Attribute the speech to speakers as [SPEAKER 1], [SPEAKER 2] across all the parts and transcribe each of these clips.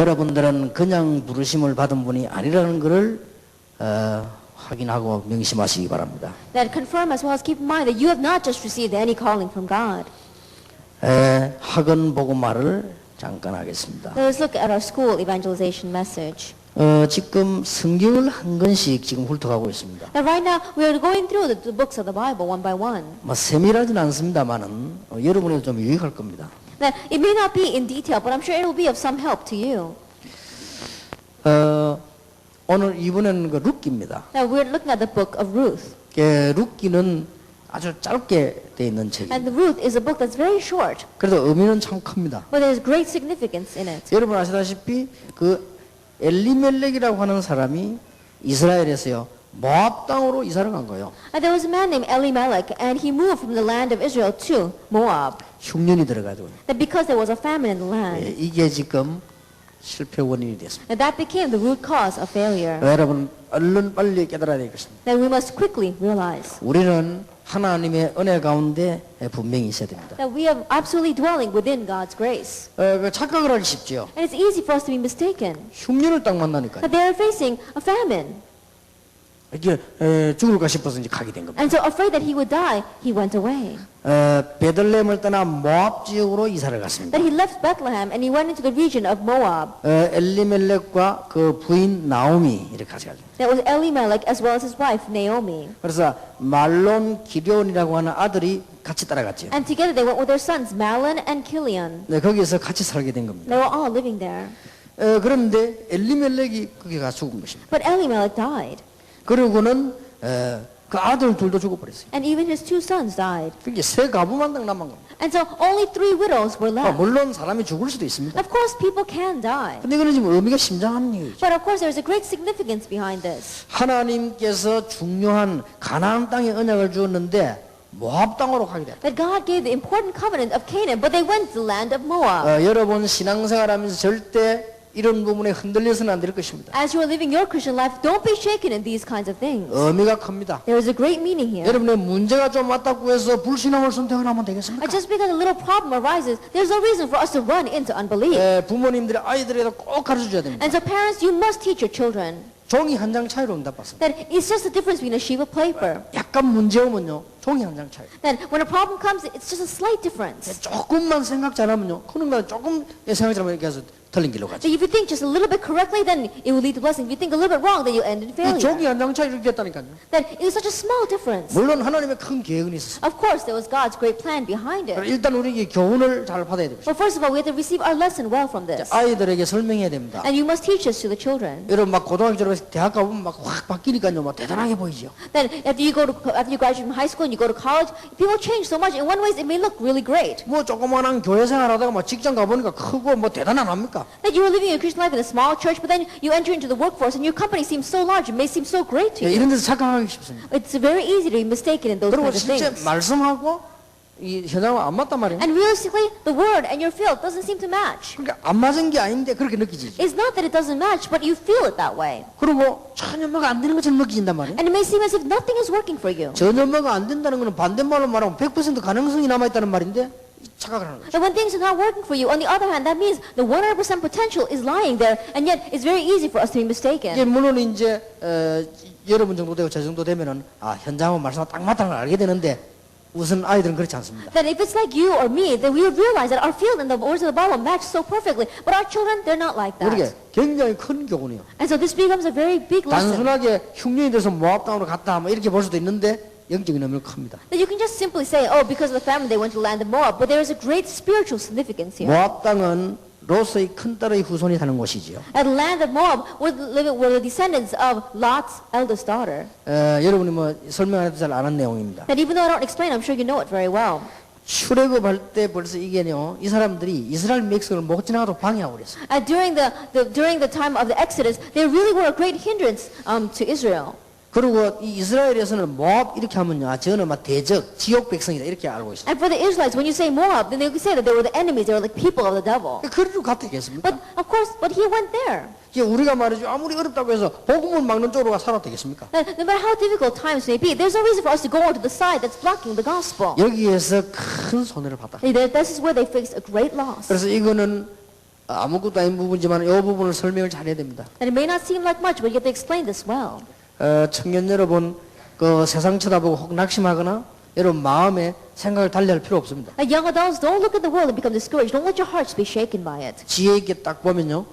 [SPEAKER 1] 여러분들은 그냥 부르심을 받은 분이 아니라는 것을 확인하고 명심하시기 바랍니다.
[SPEAKER 2] That confirm as well as keep in mind that you have not just received any calling from God.
[SPEAKER 1] 학원 복음화를 잠깐 하겠습니다.
[SPEAKER 2] Let us look at our school evangelization message.
[SPEAKER 1] 지금 성경을 한 권씩 지금 훑어가고 있습니다.
[SPEAKER 2] Now right now we are going through the books of the Bible one by one.
[SPEAKER 1] 뭐 세밀하진 않습니다만은 여러분에도 좀 유익할 겁니다.
[SPEAKER 2] Now it may not be in detail, but I'm sure it will be of some help to you.
[SPEAKER 1] 오늘 이번에는 그 룻기입니다.
[SPEAKER 2] Now we're looking at the book of Ruth.
[SPEAKER 1] 룻기는 아주 짧게 돼 있는 책입니다.
[SPEAKER 2] And the Ruth is a book that's very short,
[SPEAKER 1] 그래도 의미는 참 큽니다.
[SPEAKER 2] but there's great significance in it.
[SPEAKER 1] 여러분 아시다시피 그 엘리멜렉이라고 하는 사람이 이스라엘에서요 모압 땅으로 이사를 간 거예요.
[SPEAKER 2] And there was a man named Elimelech, and he moved from the land of Israel to Moab.
[SPEAKER 1] 흉년이 들어가지고
[SPEAKER 2] That because there was a famine in the land,
[SPEAKER 1] 이게 지금 실패 원인이 됐습니다.
[SPEAKER 2] that became the root cause of failure.
[SPEAKER 1] 여러분 얼른 빨리 깨달아야 되겠습니다.
[SPEAKER 2] That we must quickly realize
[SPEAKER 1] 우리는 하나님의 은혜 가운데 분명히 있어야 됩니다.
[SPEAKER 2] that we are absolutely dwelling within God's grace.
[SPEAKER 1] 그 착각을 하기 쉽지요.
[SPEAKER 2] And it's easy for us to be mistaken.
[SPEAKER 1] 흉년을 딱 만나니까요.
[SPEAKER 2] That they are facing a famine.
[SPEAKER 1] 이게 죽을까 싶어서 이제 가게 된 겁니다.
[SPEAKER 2] And so afraid that he would die, he went away.
[SPEAKER 1] 베들레헴을 떠나 모압 지역으로 이사를 갔습니다.
[SPEAKER 2] That he left Bethlehem and he went into the region of Moab.
[SPEAKER 1] 엘리멜렉과 그 부인 나오미 이렇게 같이 가죠.
[SPEAKER 2] That was Elimelech as well as his wife Naomi.
[SPEAKER 1] 그래서 말론 기럝이라고 하는 아들이 같이 따라갔죠.
[SPEAKER 2] And together they went with their sons Mahlon and Kilion.
[SPEAKER 1] 네, 거기서 같이 살게 된 겁니다.
[SPEAKER 2] They were all living there.
[SPEAKER 1] 그런데 엘리멜렉이 거기 가 죽은 것입니다.
[SPEAKER 2] But Elimelech died.
[SPEAKER 1] 그러고는 그 아들 둘도 죽어버렸어요.
[SPEAKER 2] And even his two sons died.
[SPEAKER 1] 그게 세 가부만 딱 남은 겁니다.
[SPEAKER 2] And so only 3 widows were left.
[SPEAKER 1] 물론 사람이 죽을 수도 있습니다.
[SPEAKER 2] Of course people can die.
[SPEAKER 1] 근데 이거는 지금 의미가 심장한 얘기죠.
[SPEAKER 2] But of course there is a great significance behind this.
[SPEAKER 1] 하나님께서 중요한 가나안 땅의 언약을 주었는데 모압 땅으로 가게 됐다.
[SPEAKER 2] That God gave the important covenant of Canaan, but they went to the land of Moab.
[SPEAKER 1] 여러분 신앙생활하면서 절대 이런 부분에 흔들려서는 안 될 것입니다.
[SPEAKER 2] As you are living your Christian life, don't be shaken in these kinds of things.
[SPEAKER 1] 의미가 큽니다.
[SPEAKER 2] There is a great meaning here.
[SPEAKER 1] 여러분의 문제가 좀 왔다고 해서 불신앙을 선택을 하면 되겠습니까?
[SPEAKER 2] Just because a little problem arises, there's no reason for us to run into unbelief.
[SPEAKER 1] 부모님들이 아이들에도 꼭 가르쳐줘야 됩니다.
[SPEAKER 2] And so parents, you must teach your children
[SPEAKER 1] 종이 한 장 차이로 응답받습니다.
[SPEAKER 2] that it's just the difference between a sheet of paper.
[SPEAKER 1] 약간 문제 오면요 종이 한 장 차이.
[SPEAKER 2] That when a problem comes, it's just a slight difference.
[SPEAKER 1] 조금만 생각 잘하면요 그런 거 조금 생각 잘하면 이렇게 해서 틀린 길로 가죠.
[SPEAKER 2] So if you think just a little bit correctly, then it will lead to blessing. If you think a little bit wrong, then you'll end in
[SPEAKER 1] 이
[SPEAKER 2] failure.
[SPEAKER 1] 종이 한 장 차이 이렇게 됐다니까요.
[SPEAKER 2] That it is such a small difference.
[SPEAKER 1] 물론 하나님의 큰 계획은 있었어요.
[SPEAKER 2] Of course, there was God's great plan behind it.
[SPEAKER 1] 일단 우리에게 교훈을 잘 받아야 되겠죠.
[SPEAKER 2] But first of all, we have to receive our lesson well from this.
[SPEAKER 1] 아이들에게 설명해야 됩니다.
[SPEAKER 2] And you must teach this to the children.
[SPEAKER 1] 여러분 막 고등학교 졸업해서 대학 가보면 막 확 바뀌니까요 막 대단하게 보이죠.
[SPEAKER 2] Then after you graduate from high school and you go to college, people change so much. In one way, it may look really great.
[SPEAKER 1] 뭐 조그마한 교회 생활하다가 막 직장 가보니까 크고 뭐 대단한 합니까?
[SPEAKER 2] That you are living your Christian life in a small church, but then you enter into the workforce and your company seems so large, it may seem so great to you.
[SPEAKER 1] 이런 데서 착각하기 쉽습니다.
[SPEAKER 2] It's very easy to be mistaken in those
[SPEAKER 1] 그리고
[SPEAKER 2] kinds of
[SPEAKER 1] 실제
[SPEAKER 2] things.
[SPEAKER 1] 말씀하고 이 현장은 안 맞단 말이에요.
[SPEAKER 2] And realistically, the word and your field doesn't seem to match.
[SPEAKER 1] 그러니까 안 맞은 게 아닌데 그렇게 느끼지.
[SPEAKER 2] It's not that it doesn't match, but you feel it that way.
[SPEAKER 1] 그리고 전혀 뭐가 안 되는 것처럼 느껴진단 말이에요.
[SPEAKER 2] And it may seem as if nothing is working for you.
[SPEAKER 1] 전혀 뭐가 안 된다는 거는 반대말로 말하면 100% 가능성이 남아있다는 말인데 착각을 하는 거죠.
[SPEAKER 2] And when things are not working for you, on the other hand, that means the 100% potential is lying there, and yet it's very easy for us to be mistaken.
[SPEAKER 1] 이게 물론 이제 여러분 정도 되고 저 정도 되면은 현장하고 말씀하고 딱 맞다는 걸 알게 되는데 우선 아이들은 그렇지 않습니다.
[SPEAKER 2] That if it's like you or me, then we realize that our field and the words of the Bible match so perfectly. But our children, they're not like
[SPEAKER 1] 우리게
[SPEAKER 2] that.
[SPEAKER 1] 굉장히 큰 교훈이요.
[SPEAKER 2] And so this becomes a very big lesson.
[SPEAKER 1] 단순하게 흉년이 돼서 모압 땅으로 갔다 뭐 이렇게 볼 수도 있는데 영적인 의미가 큽니다.
[SPEAKER 2] That you can just simply say, oh, because of the famine they went to the land of Moab. But there is a great spiritual significance here.
[SPEAKER 1] 모압 땅은 롯의 큰 딸의 후손이 사는 곳이지요.
[SPEAKER 2] At the land of Moab were the descendants of Lot's eldest daughter.
[SPEAKER 1] 여러분이 뭐 설명 안 해도 잘 아는 내용입니다.
[SPEAKER 2] That even though I don't explain, I'm sure you know it very well.
[SPEAKER 1] 출애굽할 때 벌써 이게요 이사람들이 이스라엘 백성을 못 지나가도록 방해하고 그랬어요.
[SPEAKER 2] During the time of the Exodus, they really were a great hindrance to Israel.
[SPEAKER 1] 그리고 이 이스라엘에서는 모압 이렇게 하면요, 저는 막 대적, 지옥 백성이다 이렇게 알고 있어요.
[SPEAKER 2] And for the Israelites, when you say Moab, then they say that they were the enemies, they were like people of the devil.
[SPEAKER 1] 그리로 갔겠습니까?
[SPEAKER 2] But of course, but he went there.
[SPEAKER 1] 이게 우리가 말이죠, 아무리 어렵다고 해서 복음을 막는 쪽으로 살아도 되겠습니까?
[SPEAKER 2] No matter how difficult times may be, there's no reason for us to go on to the side that's blocking the gospel.
[SPEAKER 1] 여기에서 큰 손해를 봤다.
[SPEAKER 2] This is where they faced a great loss.
[SPEAKER 1] 그래서 이거는 아무것도 아닌 부분이지만 이 부분을 설명을 잘해야 됩니다.
[SPEAKER 2] And it may not seem like much, but you have to explain this well.
[SPEAKER 1] 청년 여러분, 그 세상 쳐다보고 혹 낙심하거나 여러분 마음에 생각을 달리할 필요 없습니다.
[SPEAKER 2] Young adults, don't look at the world and become discouraged. Don't let your hearts be shaken by it.
[SPEAKER 1] 지혜 있게 딱 보면요,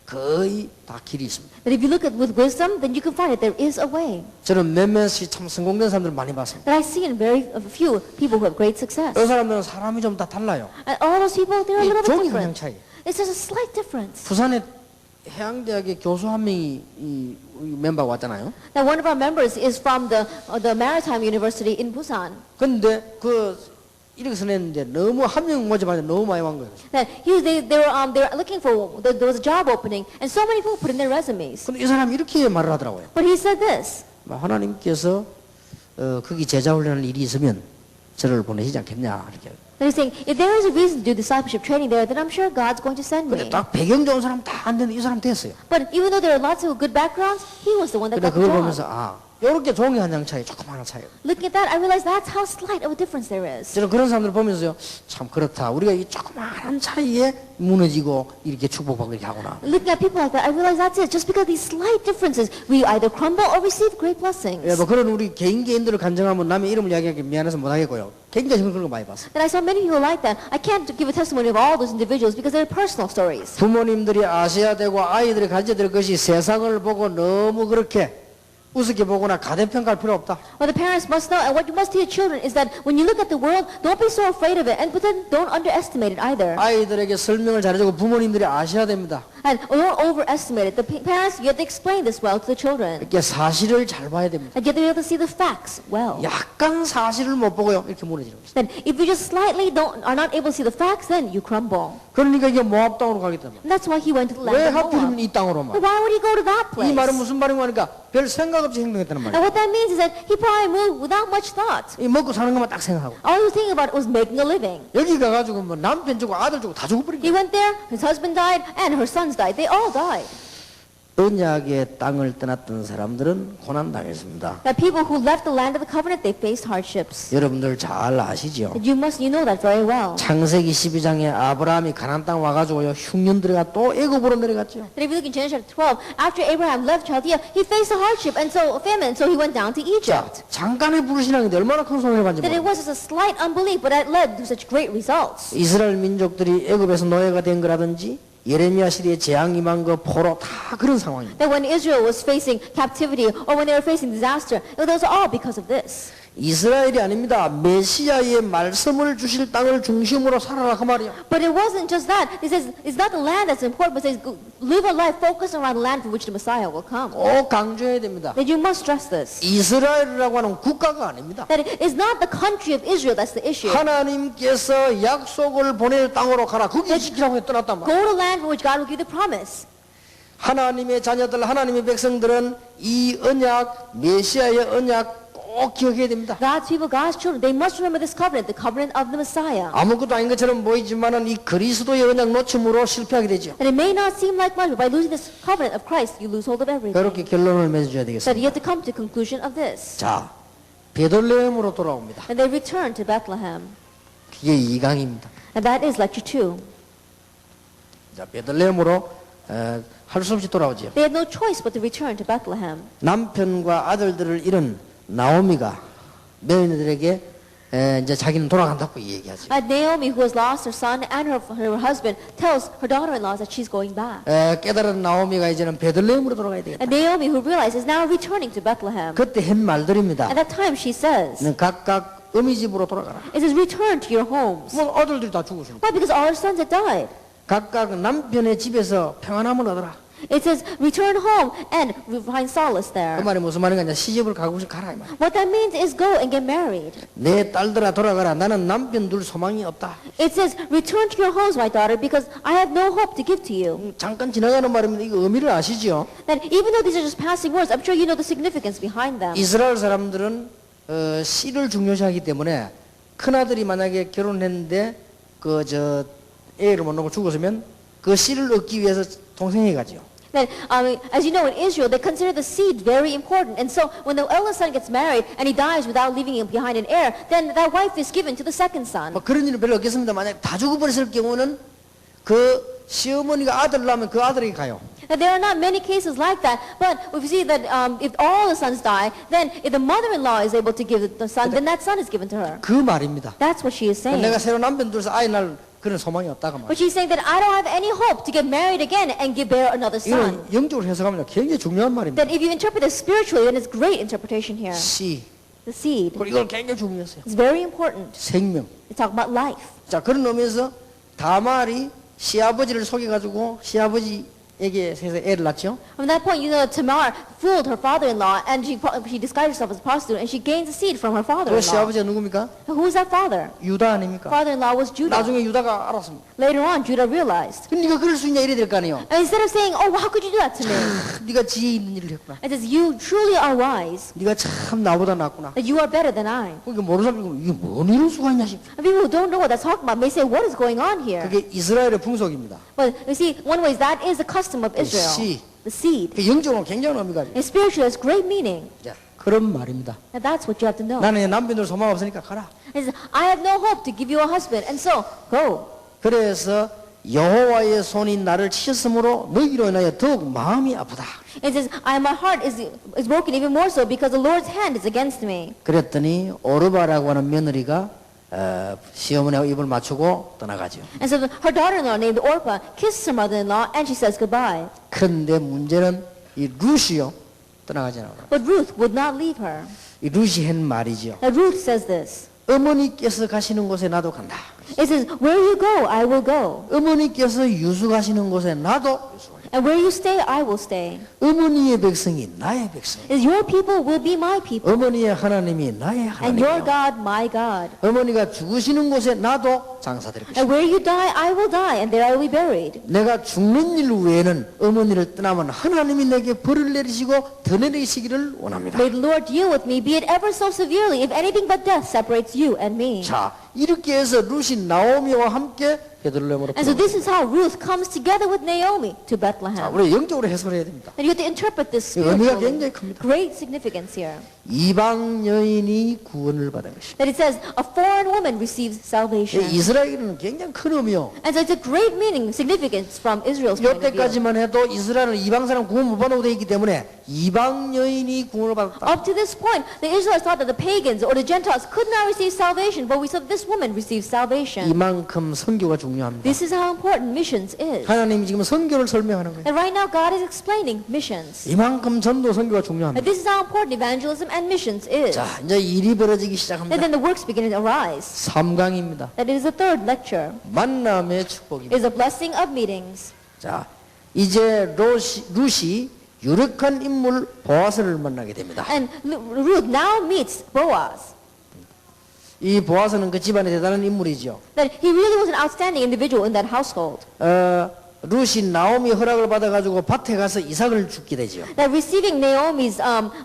[SPEAKER 1] 거의 다 길이 있습니다.
[SPEAKER 2] But if you look at with wisdom, then you can find that there is a way.
[SPEAKER 1] 저는 몇몇이 참 성공된 사람들 많이 봤습니다.
[SPEAKER 2] That I see in very few people who have great success.
[SPEAKER 1] 이 사람들은 사람이 좀 다 달라요.
[SPEAKER 2] And all those people, they're a
[SPEAKER 1] 이
[SPEAKER 2] little bit
[SPEAKER 1] 종이 그냥
[SPEAKER 2] different.
[SPEAKER 1] 차이.
[SPEAKER 2] It's just a slight difference.
[SPEAKER 1] 부산에 해양대학의 교수 한 명이 이 멤버가 왔잖아요.
[SPEAKER 2] Now, one of our members is from the Maritime University in Busan.
[SPEAKER 1] 근데 이렇게 선했는데 너무 한 명 모집하는데 너무 많이 온 거예요.
[SPEAKER 2] That they were looking for there was a job opening, and so many people put in their resumes.
[SPEAKER 1] 근데 이 사람이 이렇게 말을 하더라고요.
[SPEAKER 2] But he said this.
[SPEAKER 1] 하나님께서 거기 제자 훈련할 일이 있으면 저를 보내시지 않겠냐 이렇게.
[SPEAKER 2] And he's saying, if there is a reason to do discipleship training there, then I'm sure God's going to send
[SPEAKER 1] 근데
[SPEAKER 2] me.
[SPEAKER 1] 딱 배경 좋은 사람 다 안 되는데 이 사람 됐어요.
[SPEAKER 2] But even though there are lots of good backgrounds, he was the one that
[SPEAKER 1] 근데
[SPEAKER 2] got the
[SPEAKER 1] 그걸
[SPEAKER 2] job.
[SPEAKER 1] 보면서 요렇게 종이 한 장 차이, 조그마한 차이.
[SPEAKER 2] Looking at that, I realized that's how slight of a difference there is.
[SPEAKER 1] 저는 그런 사람들 보면서요, 참 그렇다. 우리가 이 조그마한 차이에 무너지고 이렇게 축복받고 이렇게 하구나.
[SPEAKER 2] Looking at people like that, I realized that's it. Just because these slight differences, we either crumble or receive great blessings.
[SPEAKER 1] 뭐 그런 우리 개인들을 간증하면 남의 이름을 이야기하기 미안해서 못하겠고요. 굉장히 그런 거 많이 봤어요.
[SPEAKER 2] And I saw many people like that. I can't give a testimony of all those individuals because they're personal stories.
[SPEAKER 1] 부모님들이 아셔야 되고 아이들이 가르쳐야 될 것이 세상을 보고 너무 그렇게 우습게 보거나 가대평가할 필요 없다.
[SPEAKER 2] What the parents must know and what you must teach children is that when you look at the world, don't be so afraid of it, but then don't underestimate it either.
[SPEAKER 1] 아이들에게 설명을 잘해주고 부모님들이 아셔야 됩니다.
[SPEAKER 2] And don't overestimate it. The parents, you have to explain this well to the children.
[SPEAKER 1] 이렇게 사실을 잘 봐야 됩니다.
[SPEAKER 2] And you have to be able to see the facts well.
[SPEAKER 1] 약간 사실을 못 보고요, 이렇게 무너지는 거죠.
[SPEAKER 2] Then if you just slightly are not able to see the facts, then you crumble.
[SPEAKER 1] 그러니까 이게 모압 땅으로 가기 때문에.
[SPEAKER 2] And that's why he went to the
[SPEAKER 1] 왜
[SPEAKER 2] land of
[SPEAKER 1] 하필이면
[SPEAKER 2] Moab.
[SPEAKER 1] 이 땅으로만?
[SPEAKER 2] Why would he go to that
[SPEAKER 1] 이
[SPEAKER 2] place?
[SPEAKER 1] 말은 무슨 말인가 하니까 별 생각 없이 행동했다는
[SPEAKER 2] And
[SPEAKER 1] 말이에요.
[SPEAKER 2] what that means is that he probably moved without much thought.
[SPEAKER 1] 이 먹고 사는 것만 딱 생각하고.
[SPEAKER 2] All he was thinking about was making a living.
[SPEAKER 1] 여기 가가지고 뭐 남편 주고 아들 주고 다 죽어버린
[SPEAKER 2] He
[SPEAKER 1] 거예요.
[SPEAKER 2] went there, his husband died, and her sons died. They all died.
[SPEAKER 1] 언약의 땅을 떠났던 사람들은 고난 당했습니다.
[SPEAKER 2] The people who left the land of the covenant, they faced hardships.
[SPEAKER 1] 여러분들 잘 아시죠?
[SPEAKER 2] You know that very well.
[SPEAKER 1] 창세기 12장에 아브라함이 가나안 땅 와가지고요 흉년 들어가 또 애굽으로 내려갔죠.
[SPEAKER 2] That if you look in Genesis chapter 12, after Abraham left Chaldea, he faced a hardship and so famine, so he went down to
[SPEAKER 1] 자,
[SPEAKER 2] Egypt.
[SPEAKER 1] 잠깐의 불신앙인데 얼마나 큰 손해를 받는지
[SPEAKER 2] That it
[SPEAKER 1] 몰라요.
[SPEAKER 2] was just a slight unbelief, but that led to such great results.
[SPEAKER 1] 이스라엘 민족들이 애굽에서 노예가 된 거라든지 예레미야 시대에 재앙 임한 거 포로 다 그런 상황입니다.
[SPEAKER 2] That when Israel was facing captivity or when they were facing disaster, those are all because of this.
[SPEAKER 1] 이스라엘이 아닙니다. 메시아의 말씀을 주실 땅을 중심으로 살아라 그 말이야.
[SPEAKER 2] But it wasn't just that. It says it's not the land that's important, but it says live a life focused around the land for which the Messiah will come.
[SPEAKER 1] 꼭 강조해야 됩니다.
[SPEAKER 2] That you must stress this.
[SPEAKER 1] 이스라엘이라고 하는 국가가 아닙니다.
[SPEAKER 2] That it is not the country of Israel that's the issue.
[SPEAKER 1] 하나님께서 약속을 보낼 땅으로 가라. 거기 지키라고 해 떠났단 말이야.
[SPEAKER 2] Go to land for which God will give the promise.
[SPEAKER 1] 하나님의 자녀들, 하나님의 백성들은 이 언약, 메시아의 언약 꼭 기억해야 됩니다.
[SPEAKER 2] God's people, God's children, they must remember this covenant, the covenant of the Messiah.
[SPEAKER 1] 아무것도 아닌 것처럼 보이지만은 이 그리스도의 언약 놓침으로 실패하게 되죠.
[SPEAKER 2] And it may not seem like much, but by losing this covenant of Christ, you lose hold of everything.
[SPEAKER 1] 그렇게 결론을 맺어줘야
[SPEAKER 2] That
[SPEAKER 1] 되겠습니다.
[SPEAKER 2] you have to come to the conclusion of this.
[SPEAKER 1] 자, 베들레헴으로 돌아옵니다.
[SPEAKER 2] And they return to Bethlehem.
[SPEAKER 1] 이게 2강입니다.
[SPEAKER 2] And that is lecture 2.
[SPEAKER 1] 자, 베들레헴으로 할 수 없이 돌아오죠.
[SPEAKER 2] They had no choice but to return to Bethlehem.
[SPEAKER 1] 남편과 아들들을 잃은 나오미가 며느리들에게 이제 자기는 돌아간다고 얘기하죠.
[SPEAKER 2] Naomi, who has lost her son and her husband, tells her daughter-in-law that she's going back.
[SPEAKER 1] 깨달은 나오미가 이제는 베들레헴으로 돌아가야 되겠다.
[SPEAKER 2] And Naomi, who realizes, is now returning to Bethlehem.
[SPEAKER 1] 그때 한 말들입니다.
[SPEAKER 2] At that time, she says,
[SPEAKER 1] 각각 어미 집으로 돌아가라.
[SPEAKER 2] it says, return to your homes.
[SPEAKER 1] 뭐 아들들이 다 죽었습니다.
[SPEAKER 2] Why? Because all her sons had died.
[SPEAKER 1] 각각 남편의 집에서 평안함을 얻어라.
[SPEAKER 2] It says, return home and find solace
[SPEAKER 1] 그
[SPEAKER 2] there.
[SPEAKER 1] 말이 무슨 말인가? 이제 시집을 가고 싶 가라 이 말.
[SPEAKER 2] What that means is go and get married.
[SPEAKER 1] 내 딸들아 돌아가라. 나는 남편 둘 소망이 없다.
[SPEAKER 2] It says, return to your homes, my daughter, because I have no hope to give to you.
[SPEAKER 1] 잠깐 지나가는 말입니다. 이거 의미를 아시죠?
[SPEAKER 2] That even though these are just passing words, I'm sure you know the significance behind them.
[SPEAKER 1] 이스라엘 사람들은 씨를 중요시하기 때문에 큰 아들이 만약에 결혼했는데 애를 못 낳고 죽었으면 그 씨를 얻기 위해서 동생이 가죠.
[SPEAKER 2] That, as you know, in Israel, they consider the seed very important. And so when the eldest son gets married and he dies without leaving behind an heir, then that wife is given to the second son.
[SPEAKER 1] 뭐 그런 일은 별로 없겠습니다. 만약 다 죽어버렸을 경우는 그 시어머니가 아들 낳으면 그 아들에게 가요.
[SPEAKER 2] Now, there are not many cases like that, but if you see that if all the sons die, then if the mother-in-law is able to give the son, then that son is given to her.
[SPEAKER 1] 그 말입니다.
[SPEAKER 2] That's what she is saying.
[SPEAKER 1] 내가 새로 남편 둘서 아이 낳을 그런 소망이 없다가 말이에요.
[SPEAKER 2] But she's saying that I don't have any hope to get married again and give bear another son.
[SPEAKER 1] 이건 영적으로 해석하면 굉장히 중요한 말입니다.
[SPEAKER 2] That if you interpret it spiritually, then it's great interpretation here.
[SPEAKER 1] 씨.
[SPEAKER 2] The seed.
[SPEAKER 1] 그리고 이걸 굉장히 중요했어요.
[SPEAKER 2] It's very important.
[SPEAKER 1] 생명.
[SPEAKER 2] We talk about life.
[SPEAKER 1] 자, 그런 의미에서 다말이 시아버지를 속여가지고 시아버지에게 애를 낳죠.
[SPEAKER 2] From that point, you know, Tamar fooled her father-in-law, and she disguised herself as a prostitute, and she gains the seed from her
[SPEAKER 1] 그
[SPEAKER 2] father-in-law.
[SPEAKER 1] 시아버지가 누굽니까?
[SPEAKER 2] Who was that father?
[SPEAKER 1] 유다 아닙니까?
[SPEAKER 2] Father-in-law was Judah.
[SPEAKER 1] 나중에 유다가 알았습니다.
[SPEAKER 2] Later on, Judah realized.
[SPEAKER 1] 근데 네가 그럴 수 있냐 이래야 될 거 아니에요.
[SPEAKER 2] And instead of saying, "Oh, how could you do that to me?"
[SPEAKER 1] 네가 지혜 있는 일을 했구나.
[SPEAKER 2] It says, "You truly are wise.
[SPEAKER 1] 네가 참 나보다 낫구나.
[SPEAKER 2] That you are better than I."
[SPEAKER 1] 그러니까 모르는 사람이 이게 뭔 이럴 수가 있냐 싶어.
[SPEAKER 2] And people who don't know what that's talking about may say, "What is going on here?"
[SPEAKER 1] 그게 이스라엘의 풍속입니다.
[SPEAKER 2] But you see, one way is that is the custom of Israel.
[SPEAKER 1] seed.
[SPEAKER 2] The seed.
[SPEAKER 1] 그 영적으로 굉장한 의미가 있어요.
[SPEAKER 2] And spiritually, it's great meaning.
[SPEAKER 1] 자, 그런 말입니다.
[SPEAKER 2] And that's what you have to know.
[SPEAKER 1] 나는 남편들 소망 없으니까 가라.
[SPEAKER 2] It says, "I have no hope to give you a husband, and so go."
[SPEAKER 1] 그래서 여호와의 손이 나를 치셨으므로 너희로 인하여 더욱 마음이 아프다.
[SPEAKER 2] It says, my heart is broken even more so because the Lord's hand is against me.
[SPEAKER 1] 그랬더니 오르바라고 하는 며느리가 시어머니하고 입을 맞추고 떠나가죠.
[SPEAKER 2] And so her daughter-in-law named Orpah kisses her mother-in-law and she says goodbye.
[SPEAKER 1] 그런데 문제는 이 루시요 떠나가지 않아요.
[SPEAKER 2] But Ruth would not leave her.
[SPEAKER 1] 이 루시 한 말이죠.
[SPEAKER 2] Now Ruth says this.
[SPEAKER 1] 어머니께서 가시는 곳에 나도 간다.
[SPEAKER 2] It says, "Where you go, I will go.
[SPEAKER 1] 어머니께서 유수 가시는 곳에 나도 유수 가겠다.
[SPEAKER 2] And where you stay, I will stay.
[SPEAKER 1] 어머니의 백성이 나의 백성.
[SPEAKER 2] Is your people will be my people,
[SPEAKER 1] 어머니의 하나님이 나의
[SPEAKER 2] and your
[SPEAKER 1] 하나님이요.
[SPEAKER 2] God my God.
[SPEAKER 1] 어머니가 죽으시는 곳에 나도 장사될 것이다.
[SPEAKER 2] And where you die, I will die, and there I will be buried."
[SPEAKER 1] 내가 죽는 일 외에는 어머니를 떠나면 하나님이 내게 벌을 내리시고 더 내리시기를 원합니다.
[SPEAKER 2] May the Lord deal with me, be it ever so severely, if anything but death separates you and me.
[SPEAKER 1] 자, 이렇게 해서 루시 나오미와 함께 베들레헴으로
[SPEAKER 2] And so
[SPEAKER 1] 보냅니다.
[SPEAKER 2] this is how Ruth comes together with Naomi to
[SPEAKER 1] 자,
[SPEAKER 2] Bethlehem.
[SPEAKER 1] 우리 영적으로 해석을 해야 됩니다.
[SPEAKER 2] And you have to interpret this
[SPEAKER 1] 의미가
[SPEAKER 2] spiritually.
[SPEAKER 1] 굉장히 큽니다.
[SPEAKER 2] Great significance here.
[SPEAKER 1] 이방 여인이 구원을 받은 것입니다.
[SPEAKER 2] That it says a foreign woman receives salvation.
[SPEAKER 1] 이스라엘은 굉장히 큰 의미요.
[SPEAKER 2] And so it's a great meaning, significance from Israel's point of view.
[SPEAKER 1] 이때까지만 해도 이스라엘은 이방 사람 구원 못 받는 되어 있기 때문에 이방 여인이 구원을 받았다.
[SPEAKER 2] Up to this point, the Israelites thought that the pagans or the Gentiles could not receive salvation, but we saw that this woman received salvation.
[SPEAKER 1] 이만큼 선교가 중요합니다.
[SPEAKER 2] This is how important missions is.
[SPEAKER 1] 하나님이 지금 선교를 설명하는 거예요.
[SPEAKER 2] And right now, God is explaining missions.
[SPEAKER 1] 이만큼 전도 선교가
[SPEAKER 2] And
[SPEAKER 1] 중요합니다.
[SPEAKER 2] this is how important evangelism and missions is.
[SPEAKER 1] 자, 이제 일이 벌어지기
[SPEAKER 2] And
[SPEAKER 1] 시작합니다.
[SPEAKER 2] then the works begin to arise.
[SPEAKER 1] 3강입니다.
[SPEAKER 2] That is the third lecture.
[SPEAKER 1] 만남의
[SPEAKER 2] It
[SPEAKER 1] 축복입니다.
[SPEAKER 2] is a blessing of meetings.
[SPEAKER 1] 자, 이제 루시 유력한 인물 보아스를 만나게 됩니다.
[SPEAKER 2] And Ruth now meets Boaz.
[SPEAKER 1] 이 보아스는 그 집안의 대단한 인물이죠.
[SPEAKER 2] That he really was an outstanding individual in that household.
[SPEAKER 1] 루시 나오미 허락을 받아가지고 밭에 가서 이삭을 죽게 되죠.
[SPEAKER 2] That receiving Naomi's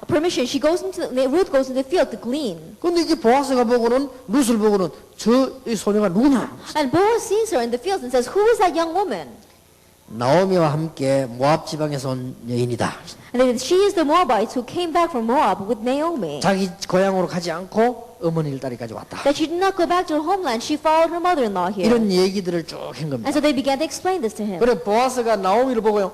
[SPEAKER 2] permission, Ruth goes into the field to glean.
[SPEAKER 1] 근데 이제 보아스가 보고는 루스를 보고는 저 이 소녀가 누구냐?
[SPEAKER 2] And Boaz sees her in the fields and says, "Who is that young woman?"
[SPEAKER 1] 나오미와 함께 모압 지방에서 온 여인이다.
[SPEAKER 2] And then she is the Moabite who came back from Moab with Naomi.
[SPEAKER 1] 자기 고향으로 가지 않고 어머니를 따리까지 왔다.
[SPEAKER 2] That she did not go back to her homeland, she followed her mother-in-law here.
[SPEAKER 1] 이런 얘기들을 쭉 한 겁니다.
[SPEAKER 2] And so they began to explain this to him.
[SPEAKER 1] 그래 보아스가 나오미를 보고요,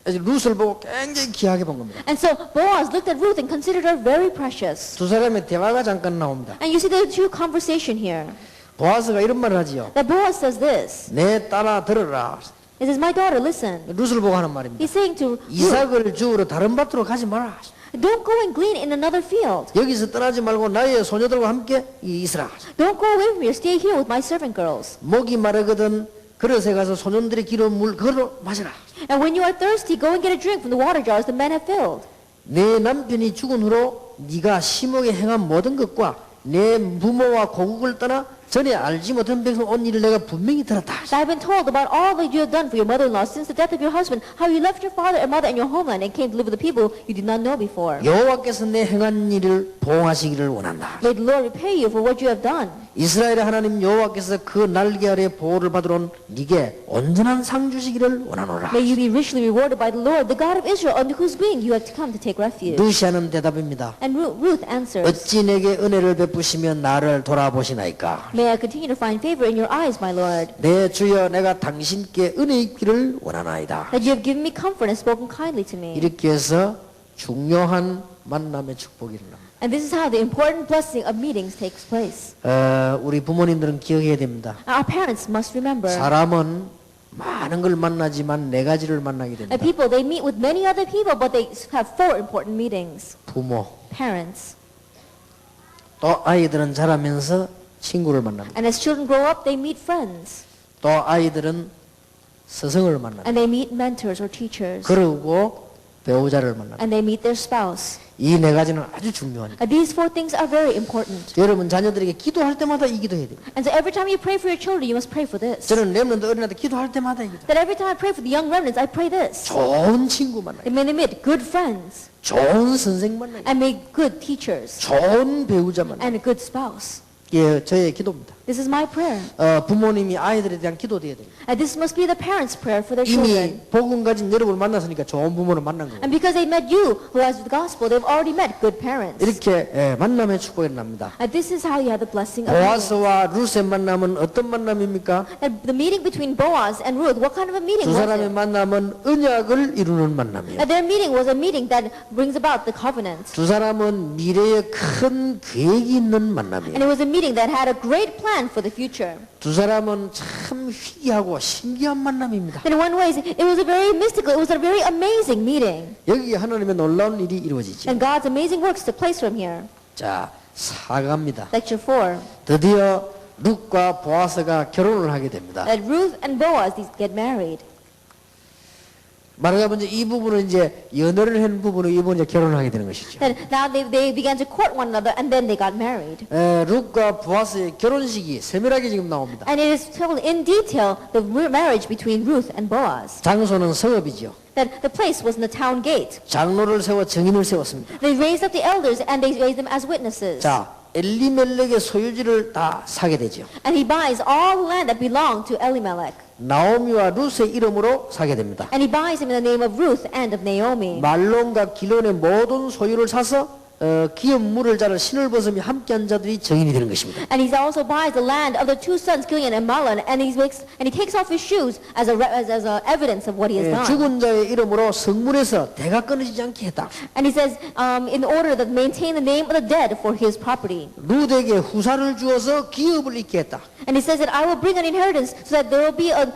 [SPEAKER 1] 루스를 보고 굉장히 귀하게 본 겁니다.
[SPEAKER 2] And so Boaz looked at Ruth and considered her very precious.
[SPEAKER 1] 두 사람의 대화가 잠깐 나옵니다.
[SPEAKER 2] And you see the two conversation here.
[SPEAKER 1] 보아스가 이런 말을 하지요.
[SPEAKER 2] That Boaz says this.
[SPEAKER 1] 내 딸아 들어라.
[SPEAKER 2] He says, "My daughter, listen."
[SPEAKER 1] 루스를 보고 하는 말입니다.
[SPEAKER 2] He's saying to Ruth,
[SPEAKER 1] 이삭을 주우러 다른 밭으로 가지 마라.
[SPEAKER 2] "Don't go and glean in another field.
[SPEAKER 1] 여기서 떠나지 말고 나의 소녀들과 함께 있으라.
[SPEAKER 2] Don't go away from here. Stay here with my servant girls.
[SPEAKER 1] 목이 마르거든 그릇에 가서 소년들의 기름 물 그걸로 마시라.
[SPEAKER 2] And when you are thirsty, go and get a drink from the water jars the men have filled."
[SPEAKER 1] 내 남편이 죽은 후로 네가 심하게 행한 모든 것과 내 부모와 고국을 떠나 전에 알지 못한 백성 온 일을 내가 분명히 들었다.
[SPEAKER 2] I have been told about all that you have done for your mother-in-law since the death of your husband, how you left your father and mother and your homeland and came to live with the people you did not know before.
[SPEAKER 1] 여호와께서 내 행한 일을 보응하시기를 원한다.
[SPEAKER 2] May the Lord repay you for what you have done.
[SPEAKER 1] 이스라엘의 하나님 여호와께서 그 날개 아래 보호를 받으러 온 네게 온전한 상 주시기를 원하노라.
[SPEAKER 2] May you be richly rewarded by the Lord, the God of Israel, under whose wing you have come to take refuge.
[SPEAKER 1] 느시아는 대답입니다.
[SPEAKER 2] And Ruth answers,
[SPEAKER 1] 어찌 내게 은혜를 베푸시며 나를 돌아보시나이까?
[SPEAKER 2] May I continue to find favor in your eyes, my Lord,
[SPEAKER 1] 내 주여 내가 당신께 은혜 입기를 원하나이다.
[SPEAKER 2] that you have given me comfort and spoken kindly to me.
[SPEAKER 1] 이렇게 해서 중요한 만남의 축복이 일어납니다.
[SPEAKER 2] And this is how the important blessing of meetings takes place.
[SPEAKER 1] 우리 부모님들은 기억해야 됩니다.
[SPEAKER 2] Our parents must remember
[SPEAKER 1] 사람은 많은 걸 만나지만 네 가지를 만나게 됩니다.
[SPEAKER 2] that people, they meet with many other people, but they have 4 important meetings.
[SPEAKER 1] 부모,
[SPEAKER 2] Parents.
[SPEAKER 1] 또 아이들은 자라면서 친구를 만납니다.
[SPEAKER 2] And as children grow up, they meet friends.
[SPEAKER 1] 또 아이들은 스승을 만납니다.
[SPEAKER 2] And they meet mentors or teachers.
[SPEAKER 1] 그리고 배우자를 만납니다.
[SPEAKER 2] And they meet their spouse.
[SPEAKER 1] 이 네 가지는 아주 중요합니다.
[SPEAKER 2] These 4 things are very important.
[SPEAKER 1] 여러분 자녀들에게 기도할 때마다 이 기도해야 됩니다.
[SPEAKER 2] And so every time you pray for your children, you must pray for this.
[SPEAKER 1] 저는 렘넌트 어린아이들 기도할 때마다 이 기도.
[SPEAKER 2] That every time I pray for the young remnants, I pray this.
[SPEAKER 1] 좋은 친구 만나요.
[SPEAKER 2] That may they meet good friends
[SPEAKER 1] 좋은 선생 만나요.
[SPEAKER 2] and make good teachers
[SPEAKER 1] 좋은 배우자 만나요.
[SPEAKER 2] and a good spouse.
[SPEAKER 1] 예, 저의 기도입니다.
[SPEAKER 2] This is my prayer.
[SPEAKER 1] 부모님이 아이들에 대한 기도돼야 됩니다.
[SPEAKER 2] And this must be the parents' prayer for their
[SPEAKER 1] 이미
[SPEAKER 2] children.
[SPEAKER 1] 복음 가진 여러분을 만났으니까 좋은 부모를 만난 거예요.
[SPEAKER 2] And because they met you, who has the gospel, they've already met good parents.
[SPEAKER 1] 이렇게 만남의 축복이 납니다.
[SPEAKER 2] And this is how you have the blessing of meeting.
[SPEAKER 1] 보아스와 룻의 만남은 어떤 만남입니까?
[SPEAKER 2] And the meeting between Boaz and Ruth, what kind of a meeting
[SPEAKER 1] 두
[SPEAKER 2] was
[SPEAKER 1] 사람의
[SPEAKER 2] it?
[SPEAKER 1] 만남은 언약을 이루는 만남이에요.
[SPEAKER 2] And their meeting was a meeting that brings about the covenant.
[SPEAKER 1] 두 사람은 미래에 큰 계획이 있는
[SPEAKER 2] And
[SPEAKER 1] 만남이에요.
[SPEAKER 2] it was a meeting that had a great plan for the future.
[SPEAKER 1] 두 사람은 참 희귀하고 신기한 만남입니다.
[SPEAKER 2] And in one way, it was a very mystical, it was a very amazing meeting.
[SPEAKER 1] 여기 하나님의 놀라운 일이 이루어지죠.
[SPEAKER 2] And God's amazing works took place from here.
[SPEAKER 1] 자, 사과입니다.
[SPEAKER 2] Lecture 4.
[SPEAKER 1] 드디어 룻과 보아스가 결혼을 하게 됩니다.
[SPEAKER 2] That Ruth and Boaz, these get married.
[SPEAKER 1] 말하자면 이 부분은 이제 연애를 한 부분은 이분 이제 결혼을 하게 되는 것이죠.
[SPEAKER 2] That now they began to court one another and then they got married.
[SPEAKER 1] 룻과 보아스의 결혼식이 세밀하게 지금 나옵니다.
[SPEAKER 2] And it is told in detail the marriage between Ruth and Boaz.
[SPEAKER 1] 장소는 성읍이죠.
[SPEAKER 2] That the place was in the town gate.
[SPEAKER 1] 장로를 세워 증인을 세웠습니다.
[SPEAKER 2] They raised up the elders and they raised them as witnesses.
[SPEAKER 1] 자, 엘리멜렉의 소유지를 다 사게 되죠.
[SPEAKER 2] And he buys all the land that belonged to Elimelech.
[SPEAKER 1] 나오미와 룻의 이름으로 사게 됩니다.
[SPEAKER 2] And he buys him in the name of Ruth and of Naomi.
[SPEAKER 1] 말론과 길론의 모든 소유를 사서 기업 물을 자를 신을 벗음이 함께한 자들이 증인이 되는 것입니다.
[SPEAKER 2] And he also buys the land of the 2 sons, Kilian and Mahlon, and he takes off his shoes as a evidence of what he has done.
[SPEAKER 1] 죽은 자의 이름으로 성문에서 대가 끊어지지 않게 했다.
[SPEAKER 2] And he says, in order to maintain the name of the dead for his property.
[SPEAKER 1] 룻에게 후사를 주어서 기업을 잇게 했다.
[SPEAKER 2] And he says that I will bring an inheritance so that there will be a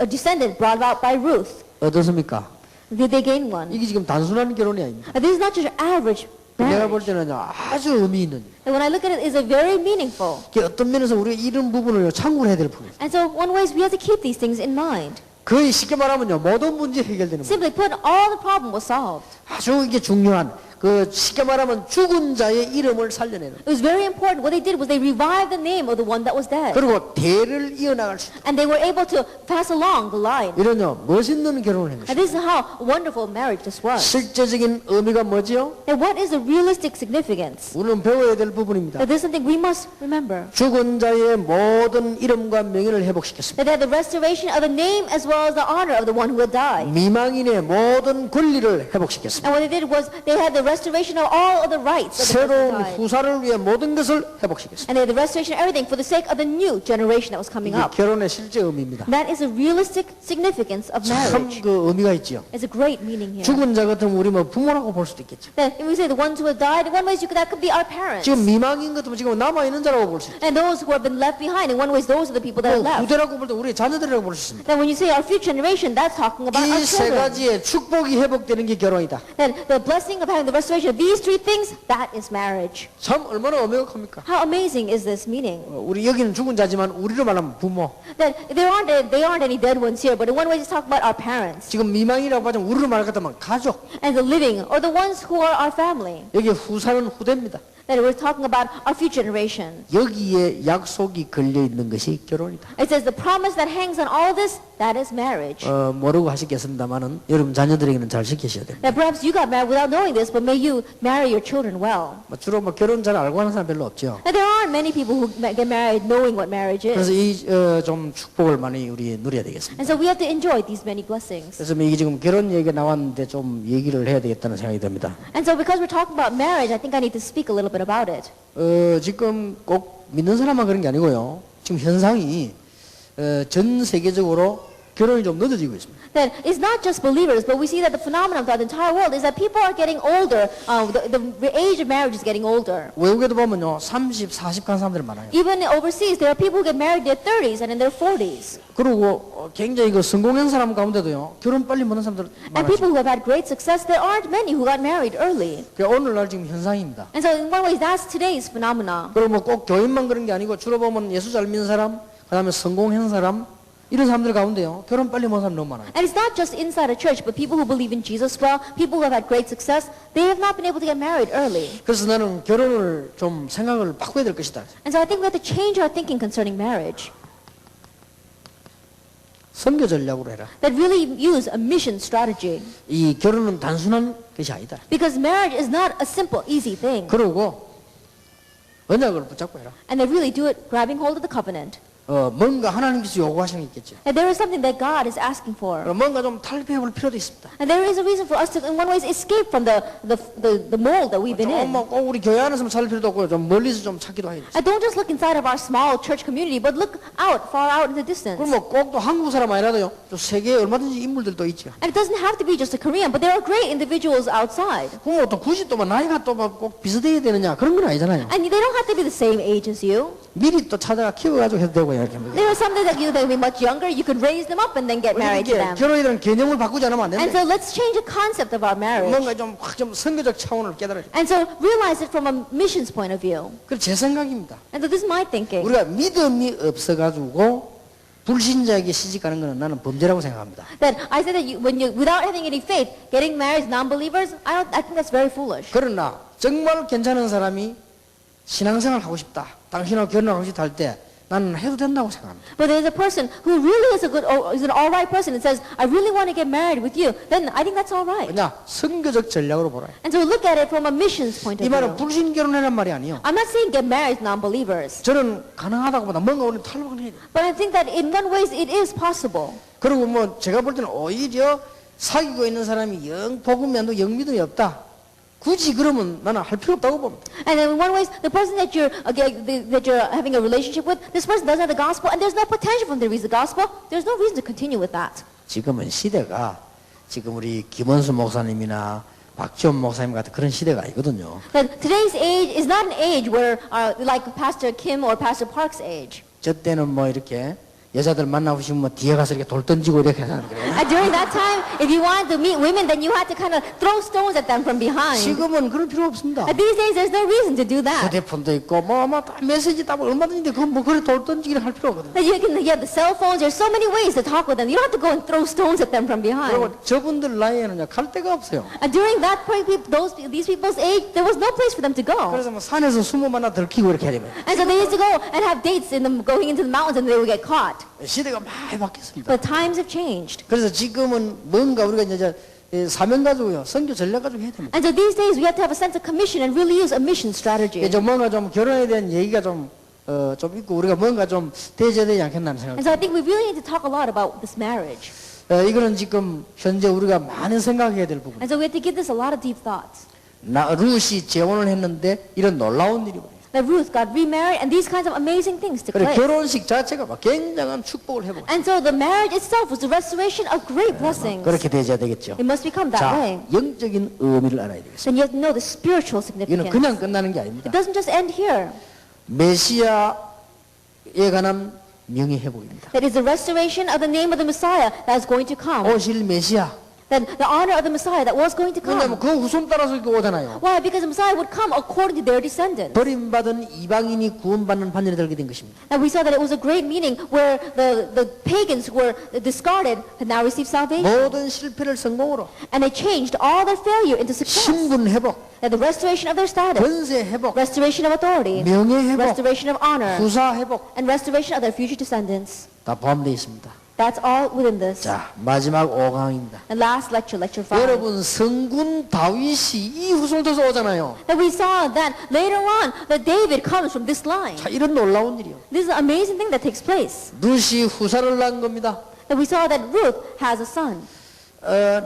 [SPEAKER 2] descendant brought about by Ruth.
[SPEAKER 1] 어떻습니까?
[SPEAKER 2] Did they gain one?
[SPEAKER 1] 이게 지금 단순한 결혼이 아닙니다.
[SPEAKER 2] This is not just average
[SPEAKER 1] 내가 볼
[SPEAKER 2] marriage.
[SPEAKER 1] 때는 아주 의미 있는.
[SPEAKER 2] And when I look at it, it's a very meaningful.
[SPEAKER 1] 어떤 면에서 우리가 이런 부분을 참고를 해야 될 부분.
[SPEAKER 2] And so one way is we have to keep these things in mind.
[SPEAKER 1] 거의 쉽게 말하면요 모든 문제 해결되는 거예요.
[SPEAKER 2] Simply put, all the problem was solved.
[SPEAKER 1] 아주 이게 중요한 그 쉽게 말하면 죽은 자의 이름을 살려내는.
[SPEAKER 2] It was very important. What they did was they revived the name of the one that was dead.
[SPEAKER 1] 그리고 대를 이어나갈 수 있다.
[SPEAKER 2] And they were able to pass along the line.
[SPEAKER 1] 이런요 멋있는 결혼을 한
[SPEAKER 2] And
[SPEAKER 1] 것이죠.
[SPEAKER 2] this is how wonderful marriage this was.
[SPEAKER 1] 실제적인 의미가 뭐지요?
[SPEAKER 2] And what is the realistic significance?
[SPEAKER 1] 우리는 배워야 될 부분입니다.
[SPEAKER 2] That there's something we must remember.
[SPEAKER 1] 죽은 자의 모든 이름과 명예를 회복시켰습니다.
[SPEAKER 2] That they had the restoration of the name as well as the honor of the one who had died.
[SPEAKER 1] 미망인의 모든 권리를 회복시켰습니다.
[SPEAKER 2] And what they did was they had the restoration of all of the rights of the person who
[SPEAKER 1] 새로운
[SPEAKER 2] died.
[SPEAKER 1] 후사를 위해 모든 것을 회복시켰습니다.
[SPEAKER 2] And they had the restoration of everything for the sake of the new generation that was coming
[SPEAKER 1] 이게
[SPEAKER 2] up.
[SPEAKER 1] 결혼의 실제 의미입니다.
[SPEAKER 2] That is the realistic significance of
[SPEAKER 1] 참
[SPEAKER 2] marriage.
[SPEAKER 1] 그 의미가 있지요.
[SPEAKER 2] There's a great meaning here.
[SPEAKER 1] 죽은 자 같으면 우리 뭐 부모라고 볼 수도 있겠죠.
[SPEAKER 2] That if we say the ones who have died, in one way that could be our parents.
[SPEAKER 1] 지금 미망인 같으면 지금 남아 있는 자라고 볼 수 있죠.
[SPEAKER 2] And those who have been left behind, in one way those are the people that are left.
[SPEAKER 1] 후대라고 볼 때 우리 자녀들이라고 볼 수 있습니다.
[SPEAKER 2] Then when you say our future generation, that's talking about our
[SPEAKER 1] 이 세
[SPEAKER 2] children.
[SPEAKER 1] 가지의 축복이 회복되는 게 결혼이다.
[SPEAKER 2] Then the blessing of having the restoration of these 3 things, that is marriage.
[SPEAKER 1] 참 얼마나 의미가 큽니까?
[SPEAKER 2] How amazing is this meaning?
[SPEAKER 1] 우리 여기는 죽은 자지만 우리로 말하면 부모.
[SPEAKER 2] That they aren't any dead ones here, but in one way it's talking about our parents.
[SPEAKER 1] 지금 미망이라고 하자면 우리로 말할 것 같으면 가족.
[SPEAKER 2] And the living, or the ones who are our family.
[SPEAKER 1] 여기 후사는 후대입니다.
[SPEAKER 2] That we're talking about our future generation.
[SPEAKER 1] 여기에 약속이 걸려 있는 것이 결혼이다.
[SPEAKER 2] It says the promise that hangs on all this that is marriage.
[SPEAKER 1] 모르고 하시겠습니다만은 여러분 자녀들에게는 잘 시키셔야 됩니다.
[SPEAKER 2] That perhaps you got married without knowing this, but may you marry your children well.
[SPEAKER 1] 주로 결혼 잘 알고 하는 사람 별로 없죠.
[SPEAKER 2] Now, there aren't many people who get married knowing what marriage
[SPEAKER 1] 그래서
[SPEAKER 2] is.
[SPEAKER 1] 이 좀 축복을 많이 우리 누려야 되겠습니다.
[SPEAKER 2] And so we have to enjoy these many blessings.
[SPEAKER 1] 그래서 이게 지금 결혼 얘기가 나왔는데 좀 얘기를 해야 되겠다는 생각이 듭니다.
[SPEAKER 2] And so because we're talking about marriage, I think I need to speak a little bit about it.
[SPEAKER 1] 지금 꼭 믿는 사람만 그런 게 아니고요. 지금 현상이 전 세계적으로 결혼이 좀 늦어지고 있습니다.
[SPEAKER 2] That it's not just believers, but we see that the phenomenon throughout the entire world is that people are getting older. The age of marriage is getting older.
[SPEAKER 1] 외국에도 보면요, 30, 40 간 사람들이 많아요.
[SPEAKER 2] Even overseas, there are people who get married in their 30s and in their 40s.
[SPEAKER 1] 그리고 굉장히 성공한 사람 가운데도요, 결혼 빨리 못한 사람들
[SPEAKER 2] And
[SPEAKER 1] 많아요.
[SPEAKER 2] people who have had great success, there aren't many who got married early.
[SPEAKER 1] 그게 오늘날 지금 현상입니다.
[SPEAKER 2] And so in one way, that's today's phenomenon.
[SPEAKER 1] 그리고 꼭 교인만 그런 게 아니고 주로 보면 예수 잘 믿는 사람, 그다음에 성공한 사람 이런 사람들 가운데요, 결혼 빨리 못한 사람 너무 많아요.
[SPEAKER 2] And it's not just inside a church, but people who believe in Jesus well, people who have had great success, they have not been able to get married early.
[SPEAKER 1] 그래서 나는 결혼을 좀 생각을 바꿔야 될 것이다.
[SPEAKER 2] And so I think we have to change our thinking concerning marriage.
[SPEAKER 1] 선교 전략으로 해라.
[SPEAKER 2] That really use a mission strategy.
[SPEAKER 1] 이 결혼은 단순한 것이 아니다.
[SPEAKER 2] Because marriage is not a simple, easy thing.
[SPEAKER 1] 그러고 언약을 붙잡고 해라.
[SPEAKER 2] And they really do it grabbing hold of the covenant.
[SPEAKER 1] 뭔가 하나님께서 요구하시는 게 있겠죠.
[SPEAKER 2] And there is something that God is asking for.
[SPEAKER 1] 뭔가 좀 탈피해 볼 필요도 있습니다.
[SPEAKER 2] And there is a reason for us to, in one way, escape from the mold that we've been in.
[SPEAKER 1] 꼭 우리 교회 안에서만 찾을 필요도 없고 좀 멀리서 좀 찾기도 해야 돼.
[SPEAKER 2] And don't just look inside of our small church community, but look out, far out in the distance.
[SPEAKER 1] 그럼 꼭 또 한국 사람 아니라도요. 또 세계에 얼마든지 인물들도 있죠.
[SPEAKER 2] And it doesn't have to be just a Korean, but there are great individuals outside.
[SPEAKER 1] 그럼 또 굳이 또 나이가 또 꼭 비슷해야 되느냐 그런 건 아니잖아요.
[SPEAKER 2] And they don't have to be the same age as you.
[SPEAKER 1] 미리 또 찾아가 키워가지고 해도 되고 이렇게.
[SPEAKER 2] There are some that you that be much younger, you could raise them up and then get married to them.
[SPEAKER 1] 결혼에 대한 개념을 바꾸지 않으면 안
[SPEAKER 2] And
[SPEAKER 1] 된다.
[SPEAKER 2] so let's change the concept of our marriage.
[SPEAKER 1] 뭔가 좀 선교적 차원을 깨달아야 돼.
[SPEAKER 2] And so realize it from a missions point of view.
[SPEAKER 1] 그 제 생각입니다.
[SPEAKER 2] And so this is my thinking.
[SPEAKER 1] 우리가 믿음이 없어가지고 불신자에게 시집가는 것은 나는 범죄라고 생각합니다.
[SPEAKER 2] That I said that without having any faith, getting married to non-believers, I think that's very foolish.
[SPEAKER 1] 그러나 정말 괜찮은 사람이 신앙생활 하고 싶다, 당신하고 결혼하고 싶다 할 때 나는 해도 된다고 생각합니다.
[SPEAKER 2] But there's a person who really is an all right person and says, I really want to get married with you, then I think that's all right.
[SPEAKER 1] 그냥 선교적 전략으로 보라.
[SPEAKER 2] And so look at it from a missions point
[SPEAKER 1] 이
[SPEAKER 2] of
[SPEAKER 1] 말은
[SPEAKER 2] view.
[SPEAKER 1] 불신 결혼이란 말이 아니에요.
[SPEAKER 2] I'm not saying get married to non-believers,
[SPEAKER 1] 저는 가능하다고 보다 뭔가 우리 탈북을 해야 돼요.
[SPEAKER 2] but I think that in one ways it is possible.
[SPEAKER 1] 그리고 제가 볼 때는 오히려 사귀고 있는 사람이 영 복음이 안 되고 영 믿음이 없다. 굳이 그러면 나는 할 필요 없다고 봅니다.
[SPEAKER 2] And in one way, the person that you're having a relationship with, this person doesn't have the gospel, and there's no potential for them to reach the gospel. There's no reason to continue with that.
[SPEAKER 1] 지금은 시대가 지금 우리 김원수 목사님이나 박지원 목사님 같은 그런 시대가 아니거든요.
[SPEAKER 2] That today's age is not an age where, like Pastor Kim or Pastor Park's age.
[SPEAKER 1] 저 때는 이렇게 여자들 만나고 싶으면 뒤에 가서 이렇게 돌 던지고 이렇게 하는 거예요.
[SPEAKER 2] And during that time, if you wanted to meet women, then you had to kind of throw stones at them from behind.
[SPEAKER 1] 지금은 그럴 필요 없습니다.
[SPEAKER 2] And these days, there's no reason to do that.
[SPEAKER 1] 휴대폰도 있고 다 메시지 따고 얼마든지 그래 돌 던지기를 할 필요 없거든요.
[SPEAKER 2] That you have the cell phones. There's so many ways to talk with them. You don't have to go and throw stones at them from behind.
[SPEAKER 1] 그리고 저분들 나이에는 갈 데가 없어요.
[SPEAKER 2] And during that point, these people's age, there was no place for them to go.
[SPEAKER 1] 그래서 산에서 숨어 만나 들키고 이렇게 해야 됩니다.
[SPEAKER 2] And so they used to go and have dates going into the mountains, and they would get caught.
[SPEAKER 1] 시대가 많이 바뀌었습니다.
[SPEAKER 2] But times have changed.
[SPEAKER 1] 그래서 지금은 뭔가 우리가 이제 사명 가지고요, 선교 전략 가지고 해야 됩니다.
[SPEAKER 2] And so these days we have to have a sense of commission and really use a mission strategy.
[SPEAKER 1] 이제 뭔가 좀 결혼에 대한 얘기가 좀 있고 우리가 뭔가 좀 대해줘야 되지 않겠나 하는
[SPEAKER 2] And
[SPEAKER 1] 생각.
[SPEAKER 2] so I think we really need to talk a lot about this marriage.
[SPEAKER 1] 이거는 지금 현재 우리가 많이 생각해야 될 부분.
[SPEAKER 2] And so we have to give this a lot of deep thoughts.
[SPEAKER 1] 룻이 재혼을 했는데 이런 놀라운 일이 벌어요.
[SPEAKER 2] That Ruth got remarried and these kinds of amazing things took
[SPEAKER 1] 그래
[SPEAKER 2] place.
[SPEAKER 1] 결혼식 자체가 굉장한 축복을 해보고
[SPEAKER 2] And so the marriage itself was the restoration of great blessings.
[SPEAKER 1] 그렇게 되어야 되겠죠.
[SPEAKER 2] It must become that
[SPEAKER 1] 자,
[SPEAKER 2] way.
[SPEAKER 1] 영적인 의미를 알아야 되겠습니다.
[SPEAKER 2] Then you have to know the spiritual
[SPEAKER 1] 이거는
[SPEAKER 2] significance.
[SPEAKER 1] 그냥 끝나는 게 아닙니다.
[SPEAKER 2] It doesn't just end here.
[SPEAKER 1] 메시아에 관한 명예 회복입니다.
[SPEAKER 2] That is the restoration of the name of the Messiah that is going to come.
[SPEAKER 1] 오실 메시아.
[SPEAKER 2] Then the honor of the Messiah that was going to
[SPEAKER 1] 왜냐하면
[SPEAKER 2] come.
[SPEAKER 1] 그 후손 따라서 이렇게 오잖아요.
[SPEAKER 2] Why? Because the Messiah would come according to their descendants.
[SPEAKER 1] 버림받은 이방인이 구원받는 반열에 들게 된 것입니다.
[SPEAKER 2] And we saw that it was a great meeting where the pagans who were discarded had now received salvation.
[SPEAKER 1] 모든 실패를 성공으로
[SPEAKER 2] And they changed all their failure into success.
[SPEAKER 1] 신분 회복,
[SPEAKER 2] That the restoration of their status,
[SPEAKER 1] 권세 회복,
[SPEAKER 2] restoration of authority,
[SPEAKER 1] 명예 회복,
[SPEAKER 2] restoration of honor,
[SPEAKER 1] 후사 회복
[SPEAKER 2] and restoration of their future descendants.
[SPEAKER 1] 다 포함되어 있습니다.
[SPEAKER 2] That's all within this.
[SPEAKER 1] 자, 마지막 5강입니다.
[SPEAKER 2] And last lecture, lecture 5.
[SPEAKER 1] 여러분, 성군 다윗이 이 후손에서 오잖아요.
[SPEAKER 2] That we saw that later on that David comes from this line.
[SPEAKER 1] 자, 이런 놀라운 일이요.
[SPEAKER 2] This is an amazing thing that takes place.
[SPEAKER 1] 룻이 후사를 낳은 겁니다.
[SPEAKER 2] That we saw that Ruth has a son.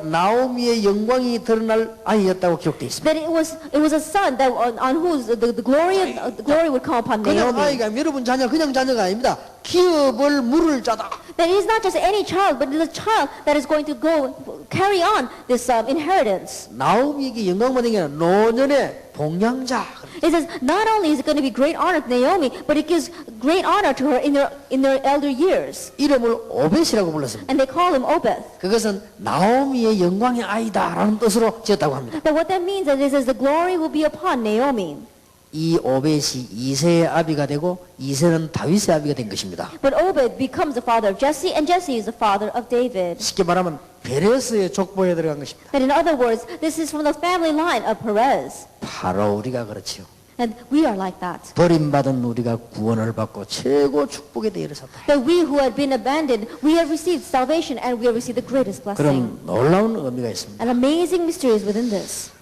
[SPEAKER 1] 나오미의 영광이 드러날 아이였다고 기록되어 있습니다.
[SPEAKER 2] That it was a son that on whose the glory would come upon
[SPEAKER 1] 그냥
[SPEAKER 2] Naomi.
[SPEAKER 1] 아이가 여러분 자녀 그냥 자녀가 아닙니다. 기업을 물을 자다.
[SPEAKER 2] That it is not just any child, but it is a child that is going to go carry on this inheritance.
[SPEAKER 1] 나오미에게 영광 받은 게 아니라 노년의 봉양자.
[SPEAKER 2] It says not only is it going to be great honor to Naomi, but it gives great honor to her in their elder years.
[SPEAKER 1] 이름을 오벳이라고 불렀습니다.
[SPEAKER 2] And they call him Obed.
[SPEAKER 1] 그것은 나오미의 영광의 아이다라는 뜻으로 지었다고 합니다.
[SPEAKER 2] But what that means is it says the glory will be upon Naomi.
[SPEAKER 1] 이 오벳이 이새의 아비가 되고 이새는 다윗의 아비가 된 것입니다.
[SPEAKER 2] But Obed becomes the father of Jesse, and Jesse is the father of David.
[SPEAKER 1] 쉽게 말하면 베레스의 족보에 들어간 것입니다.
[SPEAKER 2] That in other words, this is from the family line of Perez.
[SPEAKER 1] 바로 우리가 그렇지요.
[SPEAKER 2] And we are like that.
[SPEAKER 1] 버림받은 우리가 구원을 받고 최고 축복에 대해섰다.
[SPEAKER 2] That we who had been abandoned, we have received salvation and we have received the greatest blessing.
[SPEAKER 1] 그런 놀라운 의미가 있습니다.
[SPEAKER 2] An amazing mystery is within this.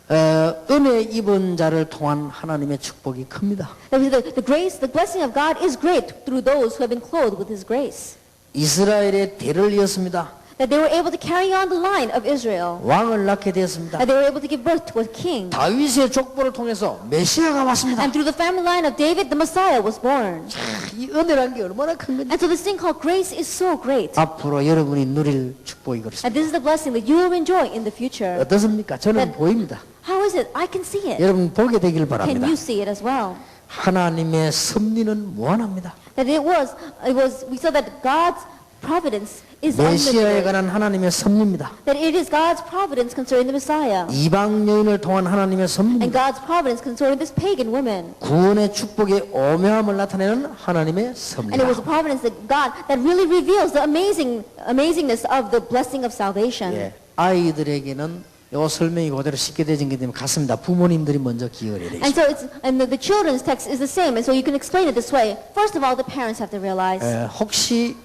[SPEAKER 1] 은혜 입은 자를 통한 하나님의 축복이 큽니다.
[SPEAKER 2] The grace, the blessing of God is great through those who have been clothed with His grace.
[SPEAKER 1] 이스라엘의 대를 이었습니다.
[SPEAKER 2] That they were able to carry on the line of Israel.
[SPEAKER 1] 왕을 낳게 되었습니다.
[SPEAKER 2] That they were able to give birth to a king.
[SPEAKER 1] 다윗의 족보를 통해서 메시아가 왔습니다.
[SPEAKER 2] And through the family line of David, the Messiah was born.
[SPEAKER 1] 이 은혜란 게 얼마나 큰 건지.
[SPEAKER 2] And so this thing called grace is so great.
[SPEAKER 1] 앞으로 여러분이 누릴 축복이 그렇습니다.
[SPEAKER 2] And this is the blessing that you will enjoy in the future.
[SPEAKER 1] 어떻습니까? 저는 보입니다.
[SPEAKER 2] How is it? I can see it.
[SPEAKER 1] 여러분 보게 되길
[SPEAKER 2] Can
[SPEAKER 1] 바랍니다.
[SPEAKER 2] you see it as well?
[SPEAKER 1] 하나님의 섭리는 무한합니다.
[SPEAKER 2] That we saw that God's providence is
[SPEAKER 1] 메시아에
[SPEAKER 2] unlimited.
[SPEAKER 1] 관한 하나님의 섭리입니다.
[SPEAKER 2] That it is God's providence concerning the Messiah.
[SPEAKER 1] 이방 여인을 통한 하나님의
[SPEAKER 2] And
[SPEAKER 1] 섭리입니다.
[SPEAKER 2] God's providence concerning this pagan woman.
[SPEAKER 1] 구원의 축복의 오묘함을 나타내는 하나님의
[SPEAKER 2] And it was a
[SPEAKER 1] 섭리입니다.
[SPEAKER 2] providence that God that really reveals the amazingness of the blessing of salvation.
[SPEAKER 1] 예, 아이들에게는 요 설명이 그대로 쉽게 되진 게 되면 같습니다. 부모님들이 먼저 기여를 해야
[SPEAKER 2] And
[SPEAKER 1] 되죠.
[SPEAKER 2] so the children's text is the same, and so you can explain it this way. First of all, the parents have to realize.
[SPEAKER 1] 혹시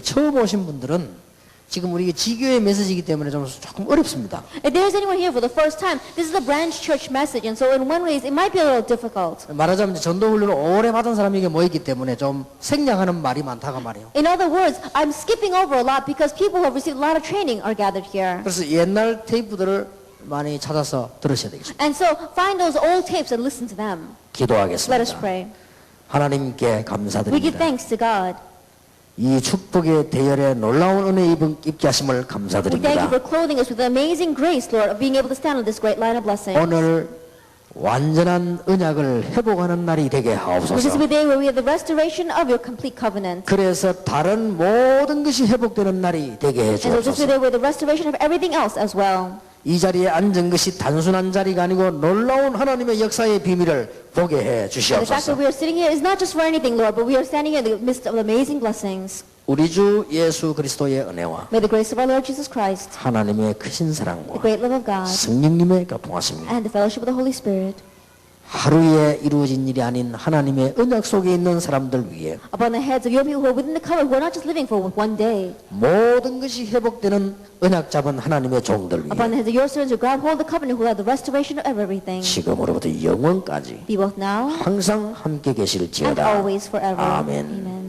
[SPEAKER 1] 처음 오신 분들은 지금 우리 지교의 메시지이기 때문에 조금 어렵습니다.
[SPEAKER 2] If there's anyone here for the first time, this is a branch church message, and so in one way it might be a little difficult.
[SPEAKER 1] 말하자면 이제 전도 훈련을 오래 받은 사람에게 모이기 때문에 좀 생략하는 말이 많다가 말이에요.
[SPEAKER 2] In other words, I'm skipping over a lot because people who have received a lot of training are gathered here.
[SPEAKER 1] 그래서 옛날 테이프들을 많이 찾아서 들으셔야 되겠습니다.
[SPEAKER 2] And so find those old tapes and listen to them. Let us
[SPEAKER 1] 기도하겠습니다.
[SPEAKER 2] pray.
[SPEAKER 1] 하나님께
[SPEAKER 2] We give
[SPEAKER 1] 감사드립니다.
[SPEAKER 2] thanks to God.
[SPEAKER 1] 이 축복의 대열에 놀라운 은혜 입게 하심을
[SPEAKER 2] We thank you
[SPEAKER 1] 감사드립니다.
[SPEAKER 2] for clothing us with the amazing grace, Lord, of being able to stand on this great line of blessing.
[SPEAKER 1] 오늘 완전한 언약을 회복하는 날이 되게
[SPEAKER 2] This is
[SPEAKER 1] 하옵소서.
[SPEAKER 2] the day where we have the restoration of your complete covenant.
[SPEAKER 1] 그래서 다른 모든 것이 회복되는 날이 되게 해
[SPEAKER 2] And so this is the
[SPEAKER 1] 주옵소서.
[SPEAKER 2] day where the restoration of everything else as well.
[SPEAKER 1] 이 자리에 앉은 것이 단순한 자리가 아니고 놀라운 하나님의 역사의 비밀을 보게 해
[SPEAKER 2] And the fact that
[SPEAKER 1] 주시옵소서.
[SPEAKER 2] we are sitting here is not just for anything, Lord, but we are standing here in the midst of amazing blessings.
[SPEAKER 1] 우리 주 예수 그리스도의 은혜와
[SPEAKER 2] May the grace of our Lord Jesus Christ,
[SPEAKER 1] 하나님의 크신
[SPEAKER 2] the
[SPEAKER 1] 사랑과
[SPEAKER 2] great love of God,
[SPEAKER 1] 성령님의 교통하심이
[SPEAKER 2] and the fellowship of the Holy Spirit
[SPEAKER 1] 하루에 이루어진 일이 아닌 하나님의 언약 속에 있는 사람들 위해
[SPEAKER 2] upon the heads of your people who are within the covenant, who are not just living for one day,
[SPEAKER 1] 모든 것이 회복되는 언약 잡은 하나님의 종들
[SPEAKER 2] upon the
[SPEAKER 1] 위해
[SPEAKER 2] heads of your servants who grab hold of the covenant, who have the restoration of everything,
[SPEAKER 1] 지금으로부터 영원까지
[SPEAKER 2] be both now
[SPEAKER 1] 항상 함께
[SPEAKER 2] and
[SPEAKER 1] 계실지어다.
[SPEAKER 2] always forever.
[SPEAKER 1] 아멘.
[SPEAKER 2] Amen.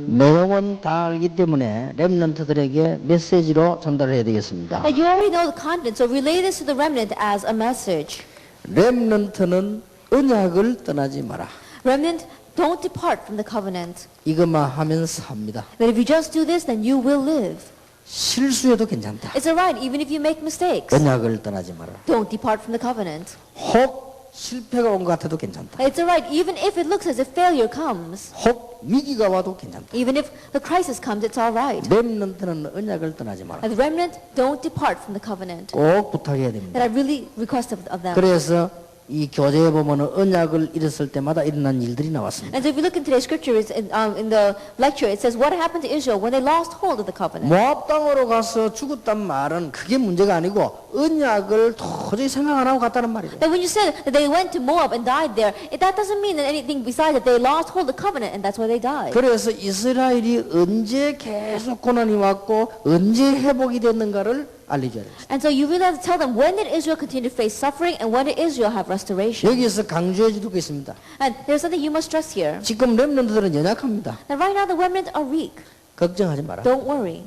[SPEAKER 1] 내용은 다 알기 때문에 렘넌트들에게 메시지로 전달해야 되겠습니다.
[SPEAKER 2] Now you already know the content, so relay this to the remnant as a message.
[SPEAKER 1] 렘넌트는 언약을 떠나지 마라.
[SPEAKER 2] Remnant, don't depart from the covenant.
[SPEAKER 1] 이것만 하면 삽니다.
[SPEAKER 2] That if you just do this, then you will live.
[SPEAKER 1] 실수해도 괜찮다.
[SPEAKER 2] It's alright, even if you make mistakes.
[SPEAKER 1] 언약을 떠나지 마라.
[SPEAKER 2] Don't depart from the covenant.
[SPEAKER 1] 혹 실패가 온 것 같아도 괜찮다.
[SPEAKER 2] It's alright, even if it looks as if failure comes.
[SPEAKER 1] 혹 위기가 와도 괜찮다.
[SPEAKER 2] Even if the crisis comes, it's alright.
[SPEAKER 1] 렘넌트는 언약을 떠나지 마라.
[SPEAKER 2] As a remnant, don't depart from the covenant.
[SPEAKER 1] 꼭 부탁해야
[SPEAKER 2] That
[SPEAKER 1] 됩니다.
[SPEAKER 2] I really request of them.
[SPEAKER 1] 그래서 이 교재에 보면은 언약을 잃었을 때마다 일어난 일들이 나왔습니다.
[SPEAKER 2] And so if you look in today's scripture, in the lecture, it says what happened to Israel when they lost hold of the covenant.
[SPEAKER 1] 모압 땅으로 가서 죽었단 말은 그게 문제가 아니고 언약을 도저히 생각 안 하고 갔다는 말이죠.
[SPEAKER 2] That when you said that they went to Moab and died there, that doesn't mean that anything besides that they lost hold of the covenant and that's why they died.
[SPEAKER 1] 그래서 이스라엘이 언제 계속 고난이 왔고 언제 회복이 됐는가를 알려줘야 돼요.
[SPEAKER 2] And so you really have to tell them when did Israel continue to face suffering and when did Israel have restoration.
[SPEAKER 1] 여기서 강조해 주고 있습니다.
[SPEAKER 2] And there's something you must stress here.
[SPEAKER 1] 지금 렘넌트들은 연약합니다.
[SPEAKER 2] That right now the remnant are weak.
[SPEAKER 1] 걱정하지 마라.
[SPEAKER 2] Don't worry.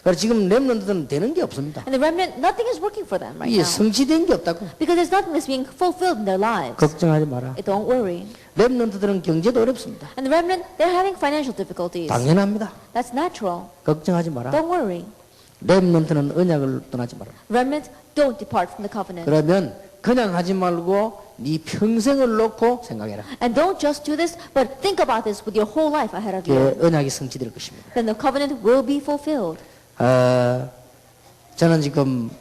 [SPEAKER 1] 그래서 지금 렘넌트들은 되는 게 없습니다.
[SPEAKER 2] And the remnant, nothing is working for them right
[SPEAKER 1] 이게
[SPEAKER 2] now.
[SPEAKER 1] 성취된 게 없다고.
[SPEAKER 2] Because there's nothing that's being fulfilled in their lives.
[SPEAKER 1] 걱정하지 마라.
[SPEAKER 2] Don't worry.
[SPEAKER 1] 렘넌트들은 경제도 어렵습니다.
[SPEAKER 2] And the remnant, they're having financial difficulties.
[SPEAKER 1] 당연합니다.
[SPEAKER 2] That's natural.
[SPEAKER 1] 걱정하지 마라.
[SPEAKER 2] Don't worry.
[SPEAKER 1] 렘넌트는 언약을 떠나지 마라.
[SPEAKER 2] Remnant, don't depart from the covenant.
[SPEAKER 1] 그러면 그냥 하지 말고 네 평생을 놓고 생각해라.
[SPEAKER 2] And don't just do this, but think about this with your whole life ahead of you.
[SPEAKER 1] 그 언약이 성취될 것입니다.
[SPEAKER 2] Then the covenant will be fulfilled.
[SPEAKER 1] 저는 지금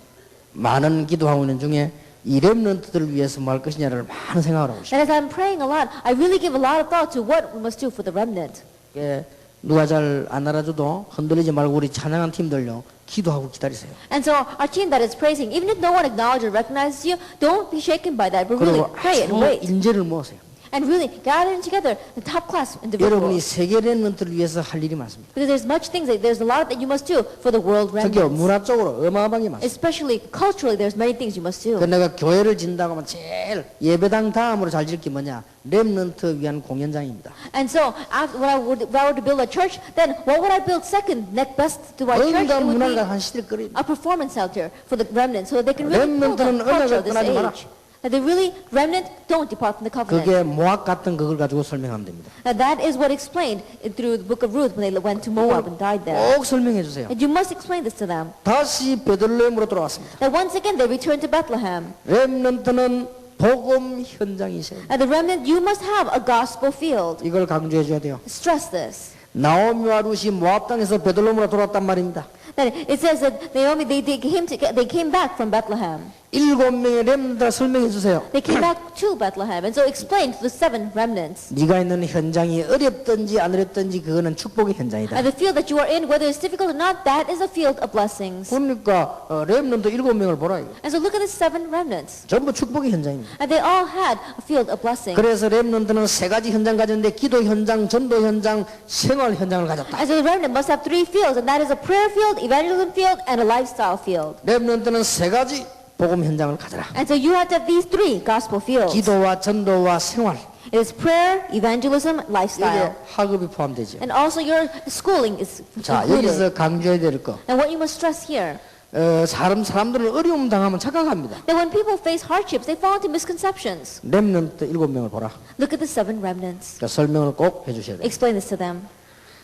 [SPEAKER 1] 많은 기도하고 있는 중에 이 렘넌트들을 위해서 뭐 할 것이냐를 많은 생각을 하고 있습니다.
[SPEAKER 2] And as I'm praying a lot, I really give a lot of thought to what we must do for the remnant.
[SPEAKER 1] 예, 누가 잘 안 알아줘도 흔들리지 말고 우리 찬양한 팀들요 기도하고 기다리세요.
[SPEAKER 2] And so our team that is praising, even if no one acknowledges or recognizes you, don't be shaken by that, but really
[SPEAKER 1] 그리고
[SPEAKER 2] pray and
[SPEAKER 1] 아주
[SPEAKER 2] wait.
[SPEAKER 1] 인재를 모으세요.
[SPEAKER 2] And really gathering together the top class
[SPEAKER 1] 여러분이
[SPEAKER 2] individuals.
[SPEAKER 1] 세계 렘넌트를 위해서 할 일이 많습니다.
[SPEAKER 2] Because there's much things, there's a lot that you must do for the world
[SPEAKER 1] 특히
[SPEAKER 2] remnants.
[SPEAKER 1] 문화 쪽으로 어마어마하게 많습니다.
[SPEAKER 2] Especially culturally, there's many things you must do.
[SPEAKER 1] 그 내가 교회를 진다고 하면 제일 예배당 다음으로 잘 지을 게 뭐냐? 렘넌트 위한 공연장입니다.
[SPEAKER 2] And so, after, if I were to build a church, then what would I build second, next best to my church? It
[SPEAKER 1] 건강
[SPEAKER 2] would be
[SPEAKER 1] 문화가 한 시대거리.
[SPEAKER 2] a performance center for the remnants, so that they can really build
[SPEAKER 1] 렘넌트는
[SPEAKER 2] the culture of
[SPEAKER 1] 언약을 떠나지 마라.
[SPEAKER 2] this age. That they really, remnant, don't depart from the covenant.
[SPEAKER 1] 그게 모압 같은 그걸 가지고 설명하면 됩니다.
[SPEAKER 2] And that is what explained through the book of Ruth when they went to Moab and died there.
[SPEAKER 1] 꼭 설명해 주세요.
[SPEAKER 2] And you must explain this to them.
[SPEAKER 1] 다시 베들레헴으로 돌아왔습니다.
[SPEAKER 2] That once again they returned to Bethlehem.
[SPEAKER 1] 렘넌트는 복음 현장이세요.
[SPEAKER 2] And the remnant, you must have a gospel field.
[SPEAKER 1] 이걸 강조해 줘야 돼요.
[SPEAKER 2] Stress this.
[SPEAKER 1] 나오미와 룻이 모압 땅에서 베들레헴으로 돌아왔단 말입니다.
[SPEAKER 2] That it says that Naomi, they came back from Bethlehem.
[SPEAKER 1] 7명의 렘넌트를 설명해 주세요.
[SPEAKER 2] They came back to Bethlehem. And so explain to the 7 remnants.
[SPEAKER 1] 네가 있는 현장이 어렵든지 안 어렵든지 그거는 축복의 현장이다.
[SPEAKER 2] And the field that you are in, whether it's difficult or not, that is a field of blessings.
[SPEAKER 1] 그러니까 렘넌트 7명을 보라 이거.
[SPEAKER 2] And so look at the 7 remnants.
[SPEAKER 1] 전부 축복의 현장입니다.
[SPEAKER 2] And they all had a field of blessing.
[SPEAKER 1] 그래서 렘넌트는 3가지 현장 가졌는데 기도 현장, 전도 현장, 생활 현장을 가졌다.
[SPEAKER 2] And so the remnant must have 3 fields, and that is a prayer field, evangelism field, and a lifestyle field.
[SPEAKER 1] 렘넌트는 3가지 복음 현장을 가져라.
[SPEAKER 2] And so you have to have these 3 gospel fields.
[SPEAKER 1] 기도와 전도와 생활.
[SPEAKER 2] It is prayer, evangelism,
[SPEAKER 1] 이게
[SPEAKER 2] lifestyle.
[SPEAKER 1] 학업이 포함되죠.
[SPEAKER 2] And also your schooling is
[SPEAKER 1] 자,
[SPEAKER 2] included.
[SPEAKER 1] 여기서 강조해야 될 거.
[SPEAKER 2] And what you must stress here,
[SPEAKER 1] 사람들은 어려움 당하면 착각합니다.
[SPEAKER 2] that when people face hardships, they fall into misconceptions.
[SPEAKER 1] 렘넌트 7명을 보라.
[SPEAKER 2] Look at the 7 remnants.
[SPEAKER 1] 그러니까 설명을 꼭 해주셔야 돼요.
[SPEAKER 2] Explain this to them.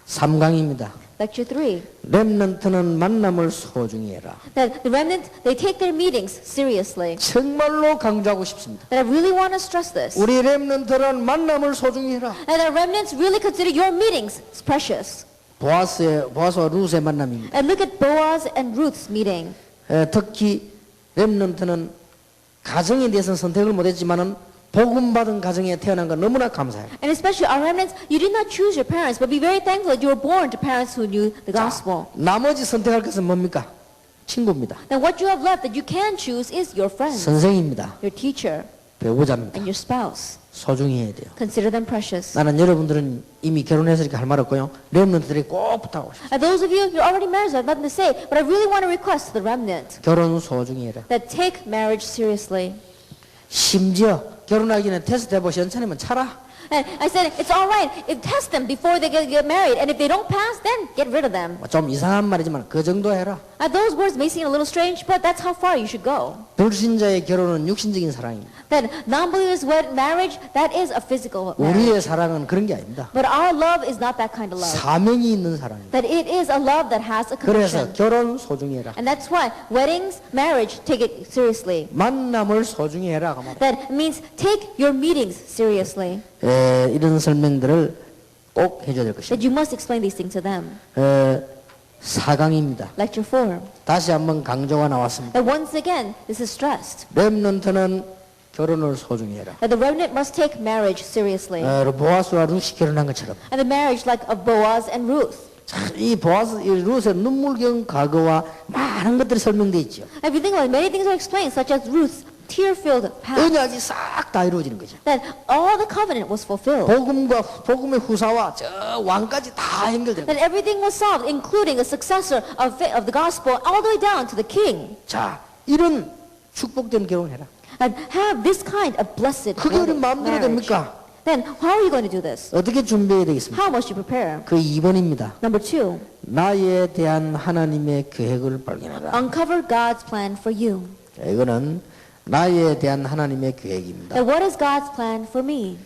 [SPEAKER 1] 3강입니다.
[SPEAKER 2] Lecture 3.
[SPEAKER 1] 렘넌트는 만남을 소중히 해라.
[SPEAKER 2] That the remnant, they take their meetings seriously.
[SPEAKER 1] 정말로 강조하고 싶습니다.
[SPEAKER 2] That I really want to stress this.
[SPEAKER 1] 우리 렘넌트는 만남을 소중히 해라.
[SPEAKER 2] And the remnants really consider your meetings precious.
[SPEAKER 1] 보아스와 룻의 만남입니다.
[SPEAKER 2] And look at Boaz and Ruth's meeting.
[SPEAKER 1] 특히 렘넌트는 가정에 대해서는 선택을 못했지만은 복음 받은 가정에 태어난 건 너무나 감사해요.
[SPEAKER 2] And especially our remnants, you did not choose your parents, but be very thankful that you were born to parents who knew the gospel.
[SPEAKER 1] 나머지 선택할 것은 뭡니까? 친구입니다.
[SPEAKER 2] Then what you have left that you can choose is your friends,
[SPEAKER 1] 선생입니다.
[SPEAKER 2] your teacher,
[SPEAKER 1] 배우자입니다.
[SPEAKER 2] and your spouse.
[SPEAKER 1] 소중히 해야 돼요.
[SPEAKER 2] Consider them precious.
[SPEAKER 1] 나는 여러분들은 이미 결혼했으니까 할 말 없고요. 렘넌트들이 꼭 부탁하고 싶어요.
[SPEAKER 2] And those of you, you're already married, so I have nothing to say, but I really want to request to the remnant
[SPEAKER 1] 결혼 소중히 해라.
[SPEAKER 2] that take marriage seriously.
[SPEAKER 1] 심지어 결혼하기 전에 테스트 해보시 연차내면 차라.
[SPEAKER 2] And I said, it's all right, if test them before they get married, and if they don't pass, then get rid of them.
[SPEAKER 1] 좀 이상한 말이지만 그 정도 해라.
[SPEAKER 2] Those words may seem a little strange, but that's how far you should go.
[SPEAKER 1] 불신자의 결혼은 육신적인 사랑입니다.
[SPEAKER 2] That non-believers' marriage, that is a physical marriage.
[SPEAKER 1] 우리의 사랑은 그런 게 아닙니다.
[SPEAKER 2] But our love is not that kind of love.
[SPEAKER 1] 사명이 있는 사랑입니다.
[SPEAKER 2] That it is a love that has a
[SPEAKER 1] 그래서
[SPEAKER 2] commission.
[SPEAKER 1] 결혼 소중히 해라.
[SPEAKER 2] And that's why weddings, marriage, take it seriously.
[SPEAKER 1] 만남을 소중히 해라. 그 말이에요.
[SPEAKER 2] That means take your meetings seriously.
[SPEAKER 1] 이런 설명들을 꼭 해줘야 될
[SPEAKER 2] That
[SPEAKER 1] 것입니다.
[SPEAKER 2] you must explain these things to them.
[SPEAKER 1] 4강입니다.
[SPEAKER 2] Lecture 4.
[SPEAKER 1] 다시 한번 강조가 나왔습니다.
[SPEAKER 2] That once again, this is stressed.
[SPEAKER 1] 렘넌트는 결혼을 소중히 해라.
[SPEAKER 2] That the remnant must take marriage seriously.
[SPEAKER 1] 보아스와 룻이 결혼한 것처럼
[SPEAKER 2] And the marriage like of Boaz and Ruth.
[SPEAKER 1] 참, 이 보아스, 이 룻의 눈물겨운 과거와 많은 것들이 설명되어 있죠.
[SPEAKER 2] If you think about it, many things are explained, such as Ruth's tear-filled past.
[SPEAKER 1] 언약이 싹 다 이루어지는 거죠.
[SPEAKER 2] That all the covenant was fulfilled.
[SPEAKER 1] 복음의 후사와 저 왕까지 다 연결되는
[SPEAKER 2] That
[SPEAKER 1] 거죠.
[SPEAKER 2] everything was solved, including a successor of the gospel, all the way down to the king.
[SPEAKER 1] 자, 이런 축복된 결혼해라.
[SPEAKER 2] And have this kind of blessed
[SPEAKER 1] 그게 우리 마음대로
[SPEAKER 2] marriage.
[SPEAKER 1] 됩니까?
[SPEAKER 2] Then how are you going to do this?
[SPEAKER 1] 어떻게 준비해야 되겠습니까?
[SPEAKER 2] How must you prepare?
[SPEAKER 1] 그 2번입니다.
[SPEAKER 2] Number 2,
[SPEAKER 1] 나에 대한 하나님의 계획을 발견하라.
[SPEAKER 2] uncover God's plan for you.
[SPEAKER 1] 자, 이거는 나에 대한 하나님의 계획입니다.
[SPEAKER 2] That what is God's plan for me?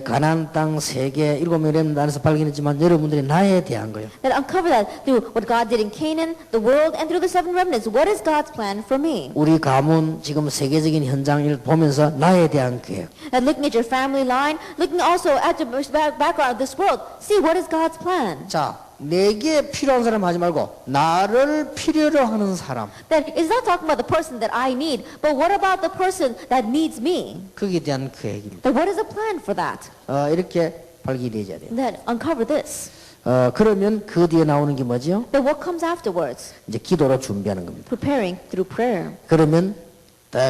[SPEAKER 1] 가나안 땅 세계 7명의 렘넌트 안에서 발견했지만 여러분들이 나에 대한 거예요.
[SPEAKER 2] That uncover that through what God did in Canaan, the world, and through the 7 remnants. What is God's plan for me?
[SPEAKER 1] 우리 가문 지금 세계적인 현장을 보면서 나에 대한 계획.
[SPEAKER 2] And looking at your family line, looking also at the background of this world, see what is God's plan.
[SPEAKER 1] 자, 내게 필요한 사람 하지 말고 나를 필요로 하는 사람.
[SPEAKER 2] That it's not talking about the person that I need, but what about the person that needs me?
[SPEAKER 1] 거기에 대한 계획입니다.
[SPEAKER 2] That what is the plan for that?
[SPEAKER 1] 이렇게 발견해야 돼요.
[SPEAKER 2] That uncover this.
[SPEAKER 1] 그러면 그 뒤에 나오는 게 뭐죠?
[SPEAKER 2] Then what comes afterwards?
[SPEAKER 1] 이제 기도로 준비하는 겁니다.
[SPEAKER 2] Preparing through prayer.
[SPEAKER 1] 그러면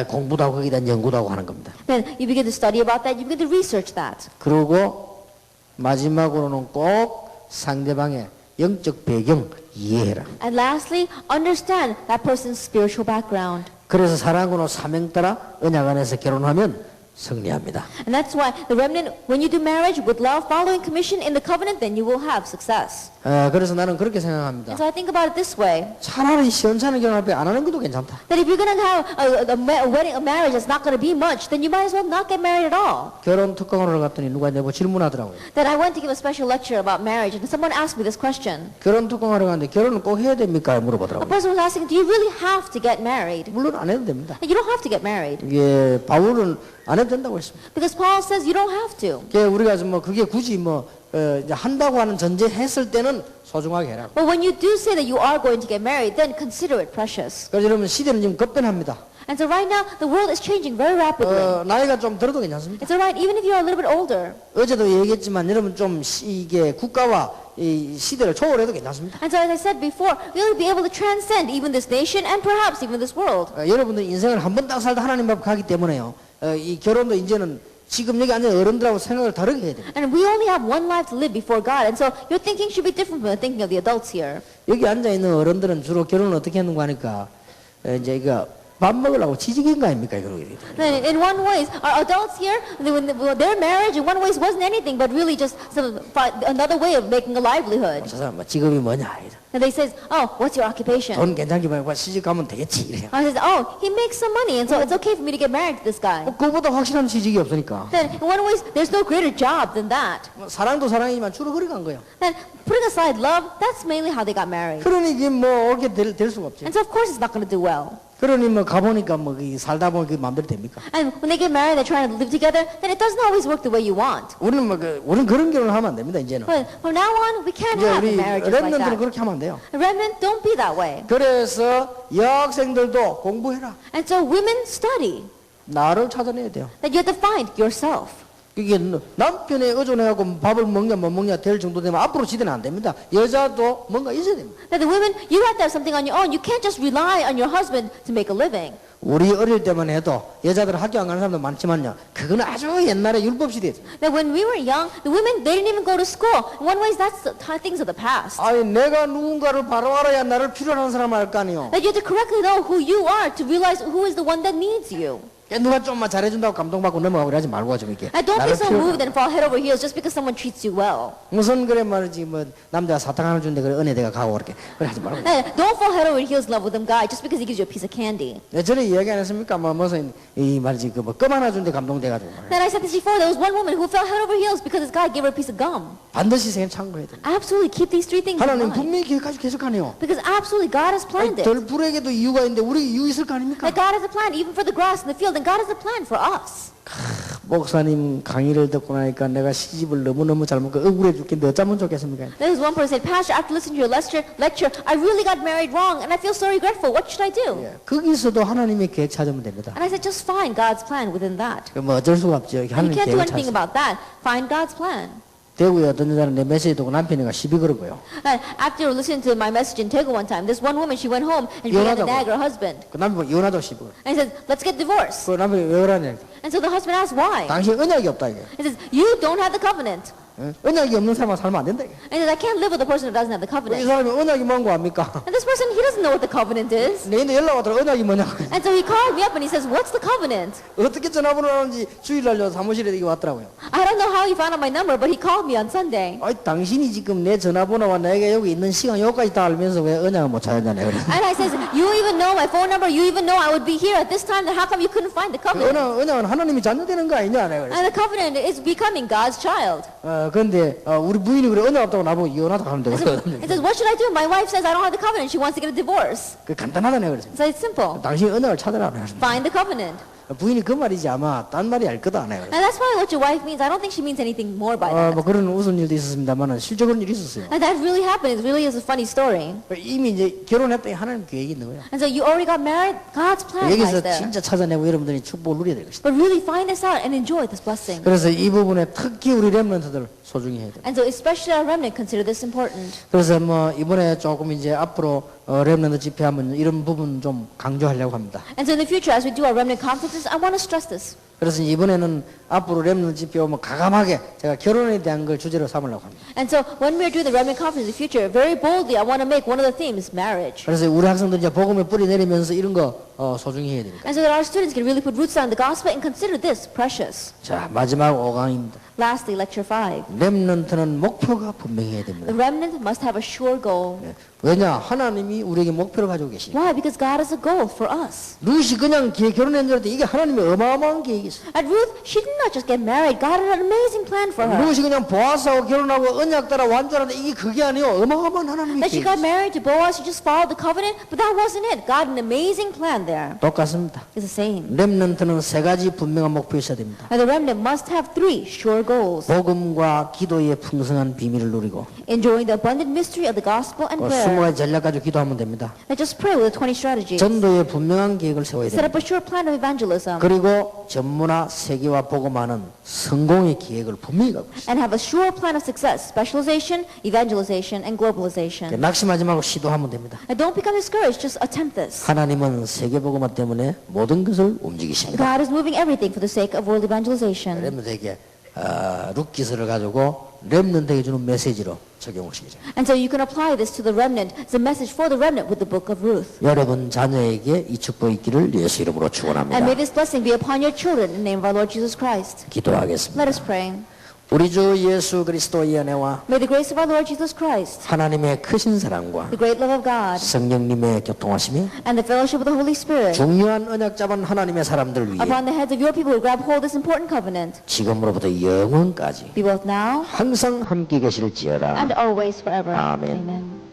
[SPEAKER 1] 공부도 하고 거기에 대한 연구도 하고 하는 겁니다.
[SPEAKER 2] Then you begin to study about that, you begin to research that.
[SPEAKER 1] 그리고 마지막으로는 꼭 상대방의 영적 배경 이해해라.
[SPEAKER 2] And lastly, understand that person's spiritual background.
[SPEAKER 1] 그래서 사랑으로 사명 따라 언약 안에서 결혼하면 승리합니다.
[SPEAKER 2] And that's why the remnant, when you do marriage with love, following commission in the covenant, then you will have success.
[SPEAKER 1] 그래서 나는 그렇게 생각합니다.
[SPEAKER 2] And so I think about it this way,
[SPEAKER 1] 차라리 시원찮은 결혼할 때 안 하는 것도 괜찮다.
[SPEAKER 2] that if you're going to have a wedding, a marriage that's not going to be much, then you might as well not get married at all.
[SPEAKER 1] 결혼 특강을 갔더니 누가 내고 질문하더라고요.
[SPEAKER 2] Then I went to give a special lecture about marriage, and someone asked me this question.
[SPEAKER 1] 결혼 특강하러 갔는데 결혼은 꼭 해야 됩니까?
[SPEAKER 2] A
[SPEAKER 1] 물어보더라고요.
[SPEAKER 2] person was asking, do you really have to get married?
[SPEAKER 1] 물론 안 해도 됩니다.
[SPEAKER 2] And you don't have to get married.
[SPEAKER 1] 이게 바울은 안 해도 된다고 했습니다.
[SPEAKER 2] Because Paul says you don't have to.
[SPEAKER 1] 우리가 뭐 그게 굳이 뭐 이제 한다고 하는 전제했을 때는 소중하게 해라.
[SPEAKER 2] But when you do say that you are going to get married, then consider it precious.
[SPEAKER 1] 그래서 여러분 시대는 지금 급변합니다.
[SPEAKER 2] And so right now, the world is changing very rapidly.
[SPEAKER 1] 나이가 좀 들어도 괜찮습니다.
[SPEAKER 2] It's alright, even if you are a little bit older.
[SPEAKER 1] 어제도 얘기했지만 여러분 좀 이게 국가와 이 시대를 초월해도 괜찮습니다.
[SPEAKER 2] And so as I said before, we'll be able to transcend even this nation and perhaps even this world.
[SPEAKER 1] 여러분들 인생을 한 번 딱 살다 하나님 앞 가기 때문에요. 이 결혼도 이제는 지금 여기 앉은 어른들하고 생각을 다르게 해야 됩니다.
[SPEAKER 2] And we only have one life to live before God. And so your thinking should be different from the thinking of the adults here.
[SPEAKER 1] 여기 앉아 있는 어른들은 주로 결혼을 어떻게 했는가 하니까 이제 이거 밥 먹으려고 취직인 거 아닙니까 이거.
[SPEAKER 2] Then in one way, our adults here, their marriage in one way wasn't anything but really just another way of making a livelihood.
[SPEAKER 1] 저 사람 뭐 직업이 뭐냐 이래.
[SPEAKER 2] And they says, oh, what's your occupation?
[SPEAKER 1] 돈 괜찮게 벌고 시집 가면 되겠지 이래.
[SPEAKER 2] I says, oh, he makes some money, and so it's okay for me to get married to this guy.
[SPEAKER 1] 그거보다 확실한 취직이 없으니까.
[SPEAKER 2] Then in one way, there's no greater job than that.
[SPEAKER 1] 사랑도 사랑이지만 주로 그래 간 거예요.
[SPEAKER 2] Then putting aside love, that's mainly how they got married.
[SPEAKER 1] 그러니 이게 뭐 어떻게 될 수가 없지.
[SPEAKER 2] And so of course it's not going to do well.
[SPEAKER 1] 그러니 뭐 가보니까 뭐 살다 보면 그게 마음대로 됩니까?
[SPEAKER 2] And when they get married, they're trying to live together, then it doesn't always work the way you want.
[SPEAKER 1] 우리는 우리는 그런 결혼을 하면 안 됩니다 이제는.
[SPEAKER 2] But from now on, we can't
[SPEAKER 1] 이제
[SPEAKER 2] have
[SPEAKER 1] 우리
[SPEAKER 2] marriages like
[SPEAKER 1] 렘넌트는
[SPEAKER 2] that.
[SPEAKER 1] 그렇게 하면 안 돼요.
[SPEAKER 2] Remnant, don't be that way.
[SPEAKER 1] 그래서 여학생들도 공부해라.
[SPEAKER 2] And so women study.
[SPEAKER 1] 나를 찾아내야 돼요.
[SPEAKER 2] That you have to find yourself.
[SPEAKER 1] 이게 남편에 의존해갖고 밥을 먹냐 못 먹냐 될 정도 되면 앞으로 지대는 안 됩니다. 여자도 뭔가 있어야 됩니다.
[SPEAKER 2] That the women, you have to have something on your own. You can't just rely on your husband to make a living.
[SPEAKER 1] 우리 어릴 때만 해도 여자들 학교 안 가는 사람도 많지만요. 그거는 아주 옛날에 율법 시대였어요.
[SPEAKER 2] That when we were young, the women, they didn't even go to school. In one way, that's the things of the past.
[SPEAKER 1] 아니 내가 누군가를 바로 알아야 나를 필요로 하는 사람 알 거 아니요.
[SPEAKER 2] That you have to correctly know who you are to realize who is the one that needs you.
[SPEAKER 1] 누가 좀만 잘해준다고 감동받고 넘어가고 이러지 말고 좀 이렇게.
[SPEAKER 2] And don't be
[SPEAKER 1] 나를
[SPEAKER 2] so
[SPEAKER 1] 필요로
[SPEAKER 2] moved and fall head over heels just because someone treats you well.
[SPEAKER 1] 무슨 그래 말이지 뭐 남자가 사탕 하나 주는데 그래 은혜 내가 가고 그렇게 그래 하지 말고.
[SPEAKER 2] And don't fall head over heels in love with some guy just because he gives you a piece of candy.
[SPEAKER 1] 전에 이야기 안 했습니까? 뭐 무슨 이 말이지 그 뭐 껌 하나 주는데 감동돼가지고.
[SPEAKER 2] Then I said this before. There was one woman who fell head over heels because this guy gave her a piece of gum.
[SPEAKER 1] 반드시 생각 참고해야 돼.
[SPEAKER 2] Absolutely keep these three things in
[SPEAKER 1] 하나님
[SPEAKER 2] mind.
[SPEAKER 1] 분명히 계획까지 계속하네요.
[SPEAKER 2] Because absolutely God has planned it.
[SPEAKER 1] 덜 불에게도 이유가 있는데 우리 이유 있을 거 아닙니까?
[SPEAKER 2] That God has a plan even for the grass in the field, and God has a plan for us.
[SPEAKER 1] 목사님 강의를 듣고 나니까 내가 시집을 너무너무 잘못 가 억울해 죽겠는데 어쩌면 좋겠습니까?
[SPEAKER 2] There was one person said, Pastor, after listening to your lecture, I really got married wrong and I feel so regretful. What should I do?
[SPEAKER 1] 예, 거기서도 하나님의 계획 찾으면 됩니다.
[SPEAKER 2] And I said, just find God's plan within that.
[SPEAKER 1] 뭐 어쩔 수가 없죠.
[SPEAKER 2] And you
[SPEAKER 1] 하나님
[SPEAKER 2] can't do
[SPEAKER 1] 계획을
[SPEAKER 2] anything
[SPEAKER 1] 찾으면.
[SPEAKER 2] about that. Find God's plan.
[SPEAKER 1] 대구에 어떤 여자는 내 메시지 듣고 남편이가 시비 걸었고요.
[SPEAKER 2] And after listening to my message in Daegu one time, this one woman, she went home and she began to
[SPEAKER 1] 이혼하자고.
[SPEAKER 2] nag her husband.
[SPEAKER 1] 그 남편이 이혼하자고 시비 걸어.
[SPEAKER 2] And he said, let's get divorced.
[SPEAKER 1] 그 남편이 왜 그러냐.
[SPEAKER 2] And so the husband asked, why?
[SPEAKER 1] 당신 언약이 없다 이게.
[SPEAKER 2] He says, you don't have the covenant.
[SPEAKER 1] 예? 언약이 없는 사람은 살면 안 된다 이게.
[SPEAKER 2] And he says, I can't live with a person who doesn't have the
[SPEAKER 1] 이
[SPEAKER 2] covenant.
[SPEAKER 1] 사람이 언약이 뭔거 압니까?
[SPEAKER 2] And this person, he doesn't know what the covenant is.
[SPEAKER 1] 내인데 연락 왔더라 언약이 뭐냐.
[SPEAKER 2] And so he called me up and he says, what's the covenant?
[SPEAKER 1] 어떻게 전화번호를 하는지 주일날요 사무실에 이게 왔더라고요.
[SPEAKER 2] I don't know how he found out my number, but he called me on Sunday.
[SPEAKER 1] 아니 당신이 지금 내 전화번호와 내가 여기 있는 시간 여기까지 다 알면서 왜 언약을 못 찾았냐네.
[SPEAKER 2] And I says, you even know my phone number, you even know I would be here at this time, then how come you couldn't find the covenant?
[SPEAKER 1] 언약은 하나님이 자녀되는 거 아니냐 내가 그랬어.
[SPEAKER 2] And the covenant is becoming God's child.
[SPEAKER 1] 그런데 우리 부인이 그래 언약 없다고 나보고 이혼하다 하면
[SPEAKER 2] He
[SPEAKER 1] 되거든.
[SPEAKER 2] says, what should I do? My wife says I don't have the covenant. She wants to get a divorce.
[SPEAKER 1] 그 간단하다 내가 그랬어.
[SPEAKER 2] So it's simple.
[SPEAKER 1] 당신이 언약을 찾으라 그랬어.
[SPEAKER 2] Find the covenant.
[SPEAKER 1] 부인이 그 말이지 아마 딴 말이 알 거다 내가 그랬어.
[SPEAKER 2] And that's probably what your wife means. I don't think she means anything more by
[SPEAKER 1] 뭐
[SPEAKER 2] that.
[SPEAKER 1] 그런 웃은 일도 있었습니다만은 실적으로 일이 있었어요.
[SPEAKER 2] And that really happened. It really is a funny story.
[SPEAKER 1] 이미 이제 결혼했더니 하나님 계획이 있는 거예요.
[SPEAKER 2] And so you already got married. God's plan
[SPEAKER 1] 여기서
[SPEAKER 2] lies there.
[SPEAKER 1] 진짜 찾아내고 여러분들이 축복을 누려야 될 것이다.
[SPEAKER 2] But really find this out and enjoy this blessing.
[SPEAKER 1] 그래서 이 부분에 특히 우리 렘넌트들 소중히 해야 돼요.
[SPEAKER 2] And so especially our remnant, consider this important.
[SPEAKER 1] 그래서 뭐 이번에 조금 이제 앞으로 렘넌트 집회하면 이런 부분 좀 강조하려고 합니다.
[SPEAKER 2] And so in the future, as we do our remnant conferences, I want to stress this.
[SPEAKER 1] 그래서 이번에는 앞으로 렘넌트 집회 오면 가감하게 제가 결혼에 대한 걸 주제로 삼으려고 합니다.
[SPEAKER 2] And so when we're doing the remnant conference in the future, very boldly, I want to make one of the themes marriage.
[SPEAKER 1] 그래서 우리 학생들 이제 복음에 뿌리 내리면서 이런 거 소중히 해야 됩니다.
[SPEAKER 2] And so that our students can really put roots down in the gospel and consider this precious.
[SPEAKER 1] 자, 마지막 5강입니다.
[SPEAKER 2] Lastly, lecture 5.
[SPEAKER 1] 렘넌트는 목표가 분명해야 됩니다.
[SPEAKER 2] The remnant must have a sure goal.
[SPEAKER 1] 왜냐? 하나님이 우리에게 목표를 가지고 계시니까.
[SPEAKER 2] Why? Because God has a goal for us.
[SPEAKER 1] 루시 그냥 결혼한 줄 알았더니 이게 하나님의 어마어마한 계획이 있어요.
[SPEAKER 2] At Ruth, she did not just get married. God had an amazing plan for her.
[SPEAKER 1] 루시 그냥 보아스하고 결혼하고 언약 따라 완전한데 이게 그게 아니요. 어마어마한 하나님의
[SPEAKER 2] That she
[SPEAKER 1] 계획이
[SPEAKER 2] got
[SPEAKER 1] 있어요.
[SPEAKER 2] married to Boaz, she just followed the covenant, but that wasn't it. God had an amazing plan there.
[SPEAKER 1] 똑같습니다.
[SPEAKER 2] It's the same.
[SPEAKER 1] 렘넌트는 세 가지 분명한 목표 있어야 됩니다.
[SPEAKER 2] And the remnant must have 3 sure goals.
[SPEAKER 1] 복음과 기도의 풍성한 비밀을 누리고
[SPEAKER 2] Enjoying the abundant mystery of the gospel and prayer.
[SPEAKER 1] 20가지 전략 가지고 기도하면 됩니다.
[SPEAKER 2] Now just pray with the 20 strategies.
[SPEAKER 1] 전도의 분명한 계획을 세워야
[SPEAKER 2] Set
[SPEAKER 1] 됩니다.
[SPEAKER 2] up a sure plan of evangelism.
[SPEAKER 1] 그리고 전문화 세계화 복음화는 성공의 계획을 분명히 갖고 있어요.
[SPEAKER 2] And have a sure plan of success, specialization, evangelization, and globalization.
[SPEAKER 1] 낙심하지 말고 시도하면 됩니다.
[SPEAKER 2] And don't become discouraged, just attempt this.
[SPEAKER 1] 하나님은 세계 복음화 때문에 모든 것을 움직이십니다.
[SPEAKER 2] God is moving everything for the sake of world evangelization.
[SPEAKER 1] 렘넌트에게 룻기서를 가지고 렘넌트에게 주는 메시지로 적용하시죠.
[SPEAKER 2] And so you can apply this to the remnant. It's a message for the remnant with the book of Ruth.
[SPEAKER 1] 여러분 자녀에게 이 축복이 있기를 예수 이름으로
[SPEAKER 2] And
[SPEAKER 1] 축원합니다.
[SPEAKER 2] may this blessing be upon your children in the name of our Lord Jesus Christ.
[SPEAKER 1] 기도하겠습니다.
[SPEAKER 2] Let us pray.
[SPEAKER 1] 우리 주 예수 그리스도의 은혜와
[SPEAKER 2] May the grace of our Lord Jesus Christ,
[SPEAKER 1] 하나님의 크신 사랑과
[SPEAKER 2] the great love of God,
[SPEAKER 1] 성령님의 교통하심이
[SPEAKER 2] and the fellowship of the Holy Spirit
[SPEAKER 1] 중요한 언약 잡은 하나님의 사람들 위해
[SPEAKER 2] upon the heads of your people who grab hold of this important covenant,
[SPEAKER 1] 지금으로부터 영원까지
[SPEAKER 2] be both now
[SPEAKER 1] 항상 함께 계실지어다.
[SPEAKER 2] and always forever.
[SPEAKER 1] Amen.
[SPEAKER 2] Amen.